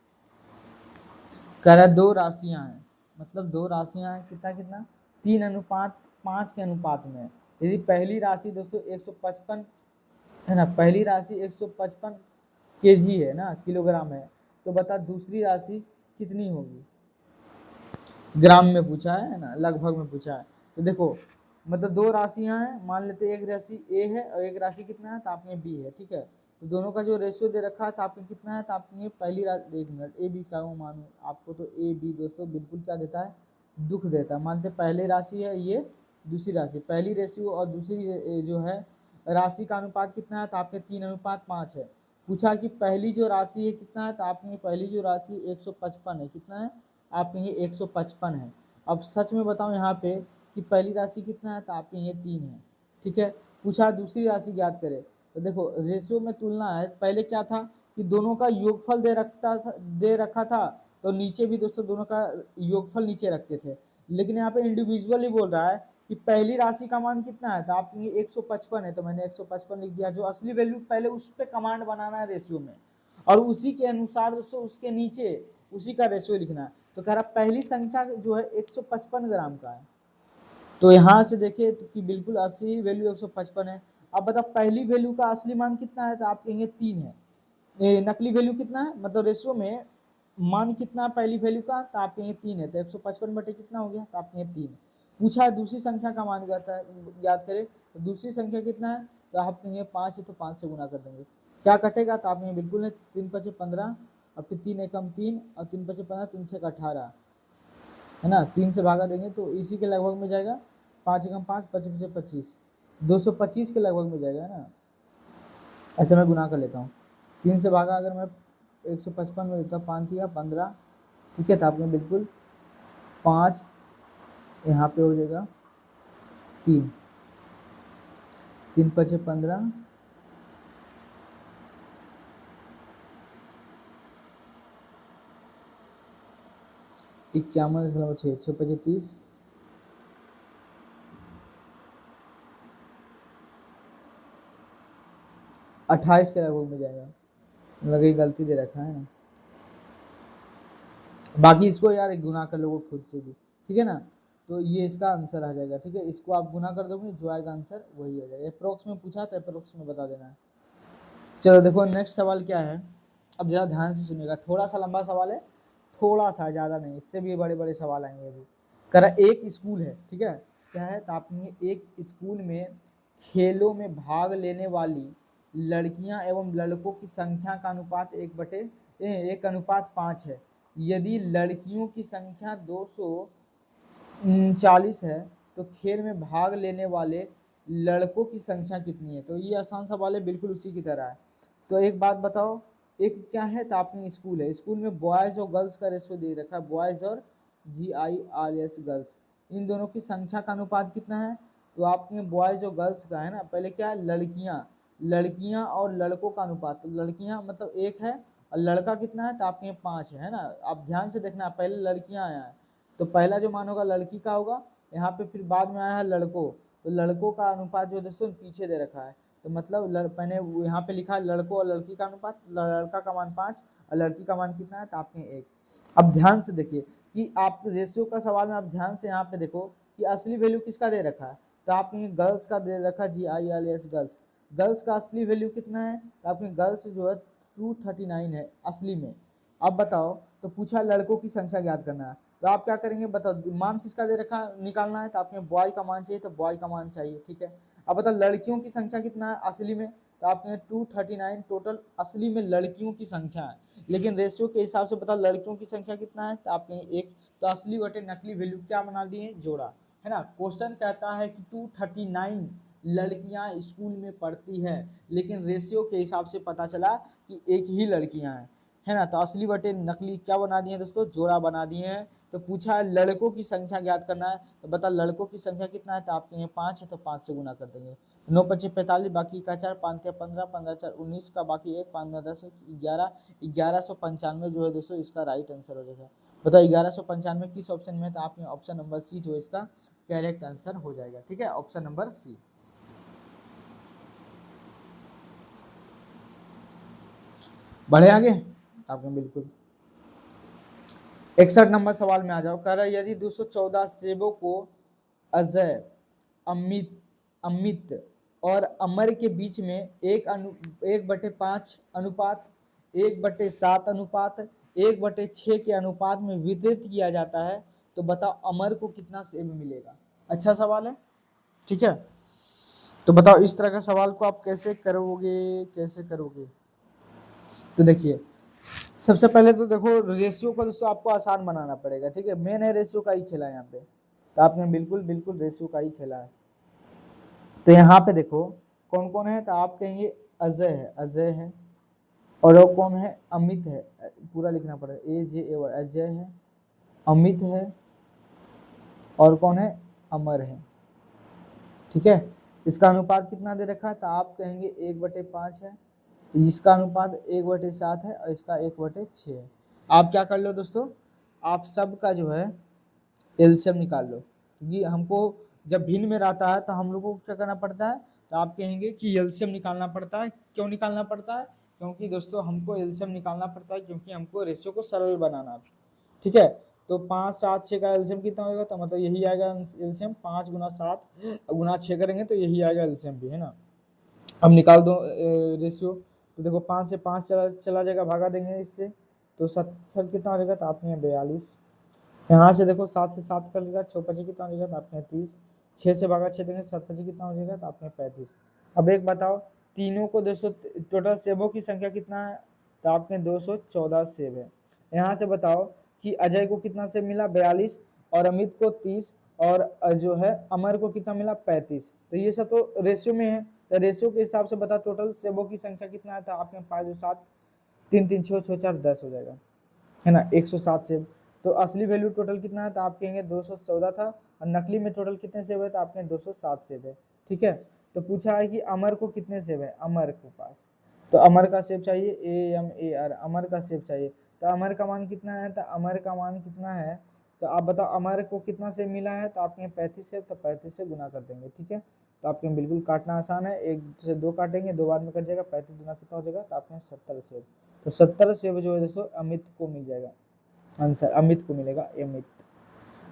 कह रहा है दो राशियां हैं, मतलब दो राशियां हैं, कितना कितना 3:5 के अनुपात में। यदि पहली राशि दोस्तों 155 है ना, पहली राशि 155 केजी है ना, किलोग्राम है, तो बता दूसरी राशि कितनी होगी। ग्राम में पूछा है ना, लगभग में पूछा है। तो देखो मतलब दो राशियां हैं, मान लेते हैं एक राशि ए है और एक राशि कितना है, तो आपने बी है। ठीक है, तो दोनों का जो रेशियो दे रखा है तो आपने कितना है, तो आपने पहली राशि, एक मिनट ए बी का मानो आपको, तो ए बी दोस्तों बिल्कुल क्या देता है, दुख देता है। मानते पहली राशि है ये, दूसरी राशि, पहली रेशियो और दूसरी जो है राशि का अनुपात कितना है, तो आपके 3:5 है। पूछा कि पहली जो राशि है कितना है, तो आपने पहली जो राशि 155 है, कितना है, आपके ये 155 है। अब सच में बताओ यहाँ पे कि पहली राशि कितना है, तो आपके ये 3 है। ठीक है, पूछा दूसरी राशि ज्ञात करे। तो देखो रेशियो में तुलना है, पहले क्या था कि दोनों का योगफल दे रखा था, तो नीचे भी दोस्तों दोनों का योगफल नीचे रखते थे। लेकिन यहाँ पे इंडिविजुअली बोल रहा है कि पहली राशि का मान कितना है, तो आप ये 155 है, तो मैंने 155 लिख दिया। जो असली वैल्यू पहले उस पर कमांड बनाना है रेशियो में, और उसी के अनुसार दोस्तों उसके नीचे उसी का रेशियो लिखना है। तो कह रहा पहली संख्या जो है 155 ग्राम का है। तो यहाँ से देखिए तो कि बिल्कुल असली वैल्यू 155 है। अब बताओ पहली वैल्यू का असली मान कितना है, तो आप कहेंगे 3 है। नकली वैल्यू कितना है, मतलब रेशियो में मान कितना पहली वैल्यू का, तो आप कहेंगे 3 है। तो 155 बटे कितना हो गया, तो आप कहेंगे 3। पूछा दूसरी संख्या का मान याद करें, तो दूसरी संख्या कितना है, तो आप कहेंगे 5 है, तो 5 से गुना कर देंगे। क्या कटेगा, तो आप कहेंगे बिल्कुल नहीं, 3 5 15, और फिर 3 एकम 3, और 3 5 15, 3 6 18 है ना, 3 से भागा देंगे तो इसी के लगभग में जाएगा। 5 एकम 5, 5 5 25, 225 के लगभग में जाएगा, है ना। ऐसे मैं गुना कर लेता हूँ, 3 से भागा अगर मैं 155 में देता हूँ, 5 या 15। ठीक है, तो आपने बिल्कुल 5 यहाँ पे हो जाएगा 3, 3 5 15, 51.6, 6 5 30, 28 के लगभग में जाएगा। मतलब ये गलती दे रखा है ना। बाकी इसको यार गुना कर लो खुद से भी, ठीक है ना। तो ये इसका आंसर आ जाएगा, ठीक है। इसको आप गुना कर दोगे, जो आएगा आंसर वही आ जाएगा। अप्रोक्स में पूछा तो अप्रोक्स में बता देना है। चलो देखो नेक्स्ट सवाल क्या है, अब जरा ध्यान से सुनिएगा, थोड़ा सा लंबा सवाल है, थोड़ा सा, ज़्यादा नहीं, इससे भी बड़े बड़े सवाल आएंगे अभी। करा एक स्कूल है, ठीक है, क्या है, तो आपने एक स्कूल में खेलों में भाग लेने वाली लड़कियां एवं लड़कों की संख्या का अनुपात 1/5 है। यदि लड़कियों की संख्या 240 है तो खेल में भाग लेने वाले लड़कों की संख्या कितनी है। तो ये आसान सवाल है, बिल्कुल उसी की तरह है। तो एक बात बताओ, एक क्या है, तो आपने स्कूल है, स्कूल में बॉयज और गर्ल्स का रेशियो दे रखा है, बॉयज और GIRS गर्ल्स, इन दोनों की संख्या का अनुपात कितना है। तो आपने बॉयज और गर्ल्स का है ना, पहले क्या है, लड़कियां, लड़कियां और लड़कों का अनुपात, तो लड़कियां मतलब 1 है और लड़का कितना है, तो आपके 5 है ना। आप ध्यान से देखना, पहले लड़कियां आया है तो पहला जो मान होगा लड़की का होगा, यहाँ पे फिर बाद में आया है लड़कों, तो लड़कों का अनुपात जो दोस्तों पीछे दे रखा है, तो मतलब मैंने यहाँ पे लिखा है लड़कों और लड़की का अनुपात, लड़का का मान 5 और लड़की का मान कितना है, तो आपने 1। अब ध्यान से देखिए कि आप रेशियो का सवाल में आप ध्यान से यहाँ पे देखो कि असली वैल्यू किसका दे रखा है, तो आपने गर्ल्स का दे रखा है, GIRS गर्ल्स, गर्ल्स का असली वैल्यू कितना है, तो आपने गर्ल्स जो है 239 है असली में। अब बताओ, तो पूछा लड़कों की संख्या ज्ञात करना है, तो आप क्या करेंगे बताओ, मान किसका दे रखा निकालना है, तो आपने बॉय का मान चाहिए तो बॉय का मान चाहिए, ठीक है। अब बताओ लड़कियों की संख्या कितना है असली में, तो आपने 239 टोटल असली में लड़कियों की संख्या है, लेकिन रेशियो के हिसाब से बताओ लड़कियों की संख्या कितना है, तो आपने 1, तो असली बटे नकली वैल्यू क्या बना दिए, जोड़ा, है ना। क्वेश्चन कहता है कि 239 लड़कियां स्कूल में पढ़ती है, लेकिन रेशियो के हिसाब से पता चला कि एक ही लड़कियां हैं, है ना। तो असली बटे नकली क्या बना दिए दोस्तों, जोड़ा बना दिए हैं। तो पूछा है लड़कों की संख्या ज्ञात करना है, तो बता लड़कों की संख्या कितना है, तो आपके यहाँ 5 है तो 5 से गुना कर देंगे, 9 पच्चीस 45, बाकी का 4, 5 15, 15 4 19 का बाकी 1, 5 9 10 11, 1195 जो है दोस्तों इसका राइट आंसर हो जाएगा। बताओ 1195 किस ऑप्शन में है, तो आपने ऑप्शन नंबर सी जो है इसका करेक्ट आंसर हो जाएगा, ठीक है, ऑप्शन नंबर सी। बढ़े आगे आपने बिल्कुल। 61 नंबर सवाल में आ जाओ, कह रहा है यदि 214 सेबों को अजय, अमित अमित और अमर के बीच में 1/5 अनुपात, 1/7 अनुपात, 1/6 के अनुपात में वितरित किया जाता है, तो बताओ अमर को कितना सेब मिलेगा। अच्छा सवाल है, ठीक है। तो बताओ इस तरह का सवाल को आप कैसे करोगे, कैसे करोगे। तो देखिए सबसे पहले तो देखो रेशियो को दोस्तों आपको आसान बनाना पड़ेगा, ठीक है, मेन है रेशियो का ही खेला है यहाँ पे, तो आपने बिल्कुल बिल्कुल रेशियो का ही खेला है। तो यहाँ पे देखो कौन कौन है, तो आप कहेंगे अजय है, अजय है, और वो कौन है, अमित है, पूरा लिखना पड़ेगा AJAY, अजय है, अमित है, और कौन है, अमर है, ठीक है। इसका अनुपात कितना दे रखा है, तो आप कहेंगे 1/5 है, इसका अनुपात 1/7 है और इसका 1/6 है। आप क्या कर लो दोस्तों, आप सबका जो है एलसीएम निकाल लो, क्योंकि हमको जब भिन्न में रहता है तो हम लोगों को क्या करना पड़ता है, तो आप कहेंगे कि एलसीएम निकालना पड़ता है। क्यों निकालना पड़ता है, क्योंकि दोस्तों हमको एलसीएम निकालना पड़ता है क्योंकि हमको रेशियो को सरल बनाना है, ठीक है। तो 5 7 6 का एलसीएम कितना होगा, तो मतलब यही आएगा एलसीएम, 5 गुना 7 गुना 6 करेंगे तो यही आएगा एलसीएम भी, है ना। अब निकाल दो रेशियो, तो देखो 5 से 5 चला जाएगा, भागा देंगे इससे, तो 7 कितना हो जाएगा, तो आपने 42, यहाँ से देखो 7 से 7 कर लेगा, 6 पची कितना हो जाएगा, तो आपने 30, 6 से भागा 6 देंगे, 7 पची कितना हो जाएगा, तो आपने 35। अब एक बताओ तीनों को दोस्तों टोटल सेबों की संख्या कितना है, तो आपने 214 सेब है। यहाँ से बताओ कि अजय को कितना सेब मिला, 42, और अमित को 30, और जो है अमर को कितना मिला, 35। तो ये सब तो रेशियो में है, तो रेशियो के हिसाब से बता टोटल सेबों की संख्या कितना है, तो आपने 5 7 3 3 6 6 4 10 हो जाएगा, है ना, 107 सेब। तो असली वैल्यू टोटल कितना है, तो आप कहेंगे 214 था, और नकली में टोटल कितने सेब है, तो आपने 207 सेब है, ठीक है। तो पूछा है कि अमर को कितने सेब है, अमर के पास, तो अमर का सेब चाहिए, AMAR, अमर का सेब चाहिए, तो अमर का मान कितना है, तो अमर का मान कितना है, तो आप बताओ अमर को कितना सेब मिला है, तो आपके 35 सेब, तो 35 से गुना कर देंगे, ठीक है। तो आपके बिल्कुल काटना आसान है, 1 से 2 काटेंगे, 2 बार में कट जाएगा, 35 गुना कितना हो जाएगा, तो आपने 70 सेब, तो 70 सेब जो है दोस्तों अमित को मिल जाएगा। आंसर अमित को मिलेगा, अमित।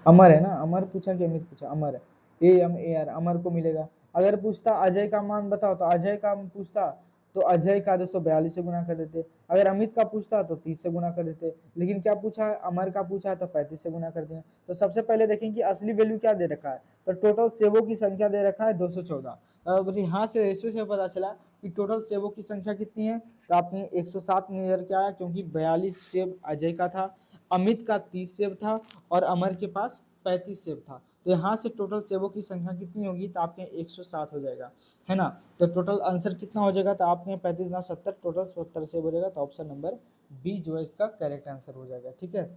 अमर है ना, अमर पूछा कि अमित पूछा, अमर है, AMAR, अमर को मिलेगा। अगर पूछता अजय का मान बताओ तो अजय का पूछता तो अजय का 242 से गुना कर देते। अगर अमित का पूछता तो 30 से गुना कर देते। लेकिन क्या पूछा है, अमर का पूछा है तो 35 से गुना कर दिया। तो सबसे पहले देखें कि असली वैल्यू क्या दे रखा है, तो टोटल सेबों की संख्या दे रखा है 214। अब यहाँ से रेशियो से पता चला कि टोटल सेबों की संख्या कितनी है, तो आपने 107 निकल के आया, क्योंकि 42 सेब अजय का था, अमित का 30 सेब था और अमर के पास 35 सेब था। तो यहाँ से टोटल सेबों की संख्या कितनी होगी, तो आपके 107 हो जाएगा, है ना। तो टोटल आंसर कितना हो जाएगा, तो आपने 35 गुना 70, टोटल 70 सेब हो जाएगा। तो ऑप्शन नंबर बी जो है इसका करेक्ट आंसर हो जाएगा। ठीक है,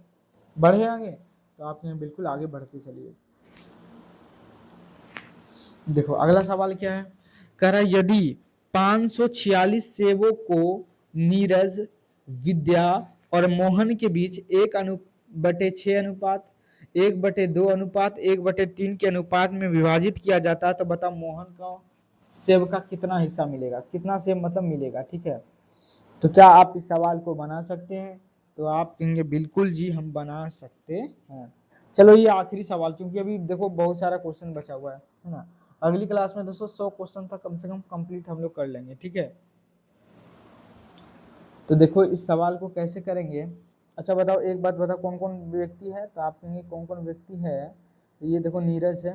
बढ़े आगे, तो आप यहाँ बिल्कुल आगे बढ़ते चलिए। देखो अगला सवाल क्या है, कह रहा है यदि 546 सेबों को नीरज, विद्या और मोहन के बीच 1/6 अनुपात, 1/2 अनुपात, 1/3 के अनुपात में विभाजित किया जाता है, तो बताओ मोहन का सेब का कितना हिस्सा मिलेगा, कितना सेब मतलब मिलेगा। ठीक है, तो क्या आप इस सवाल को बना सकते हैं, तो आप कहेंगे बिल्कुल जी हम बना सकते हैं। चलो ये आखिरी सवाल, क्योंकि अभी देखो बहुत सारा क्वेश्चन बचा हुआ है ना। अगली क्लास में दोस्तों 100 क्वेश्चन तक कम से कम कंप्लीट हम लोग कर लेंगे। ठीक है, तो देखो इस सवाल को कैसे करेंगे। अच्छा बताओ, एक बात बताओ, कौन कौन व्यक्ति है, तो आप कहेंगे कौन कौन व्यक्ति है, तो ये देखो नीरज है,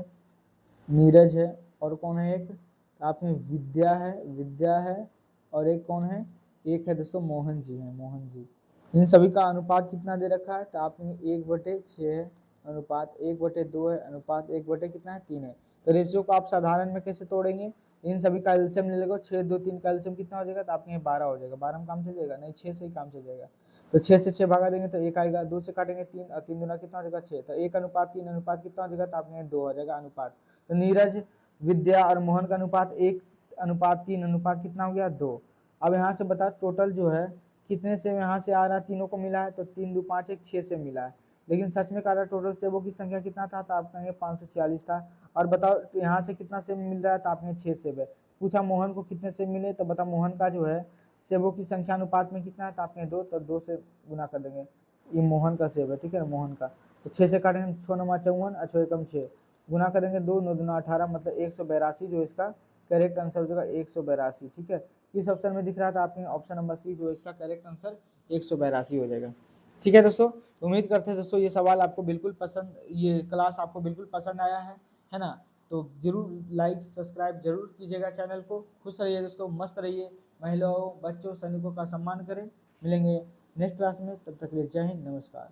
नीरज है, और कौन है एक, तो आप में विद्या है, विद्या है, और एक कौन है, एक है दोस्तों मोहन जी है, मोहन जी। इन सभी का अनुपात कितना दे रखा है, तो आप में 1/6 है, अनुपात 1/2 है, अनुपात 1/ कितना है 3 है। तो रेशियो को आप साधारण में कैसे तोड़ेंगे, इन सभी का एलसीएम ले लेगा, 6 2 3 का एलसीएम कितना हो जाएगा, तो आपके यहाँ 12 हो जाएगा। 12 में काम चल जाएगा, नहीं 6 से ही काम चल जाएगा। तो 6 से 6 भागा देंगे तो 1 आएगा, 2 से काटेंगे 3, और 3 दूना कितना हो जाएगा 6, तो 1/3 अनुपात कितना हो जाएगा, तो आपके यहाँ 2 हो जाएगा अनुपात। तो नीरज, विद्या और मोहन का अनुपात 1/3 अनुपात कितना हो गया 2। अब यहाँ से बता टोटल जो है कितने से यहाँ से आ रहा है, तीनों को मिला है, तो 3 2 5 1 6 से मिला है। लेकिन सच में कह रहा टोटल सेबों की संख्या कितना था, तो आप कहेंगे 546 था। और बताओ तो यहाँ से कितना सेब मिल रहा है, तो आपने 6 सेब है। पूछा मोहन को कितने सेब मिले, तो बता मोहन का जो है सेबों की संख्या अनुपात में कितना है, तो आपने 2, तो 2 से गुना कर देंगे। ये मोहन का सेब है, ठीक है, मोहन का। तो 6 से काटेंगे 6 9 54, 6 एकम 6, गुना करेंगे 2 9 दूना 18, मतलब 182 जो इसका करेक्ट आंसर हो जाएगा 182। ठीक है, इस ऑप्शन में दिख रहा था आपके ऑप्शन नंबर सी जो इसका करेक्ट आंसर 182 हो जाएगा। ठीक है दोस्तों, उम्मीद करते हैं दोस्तों ये सवाल आपको बिल्कुल पसंद, ये क्लास आपको बिल्कुल पसंद आया है ना। तो जरूर लाइक सब्सक्राइब जरूर कीजिएगा चैनल को। खुश रहिए दोस्तों, मस्त रहिए, महिलाओं बच्चों सैनिकों का सम्मान करें। मिलेंगे नेक्स्ट क्लास में, तब तक के लिए जय हिंद, नमस्कार।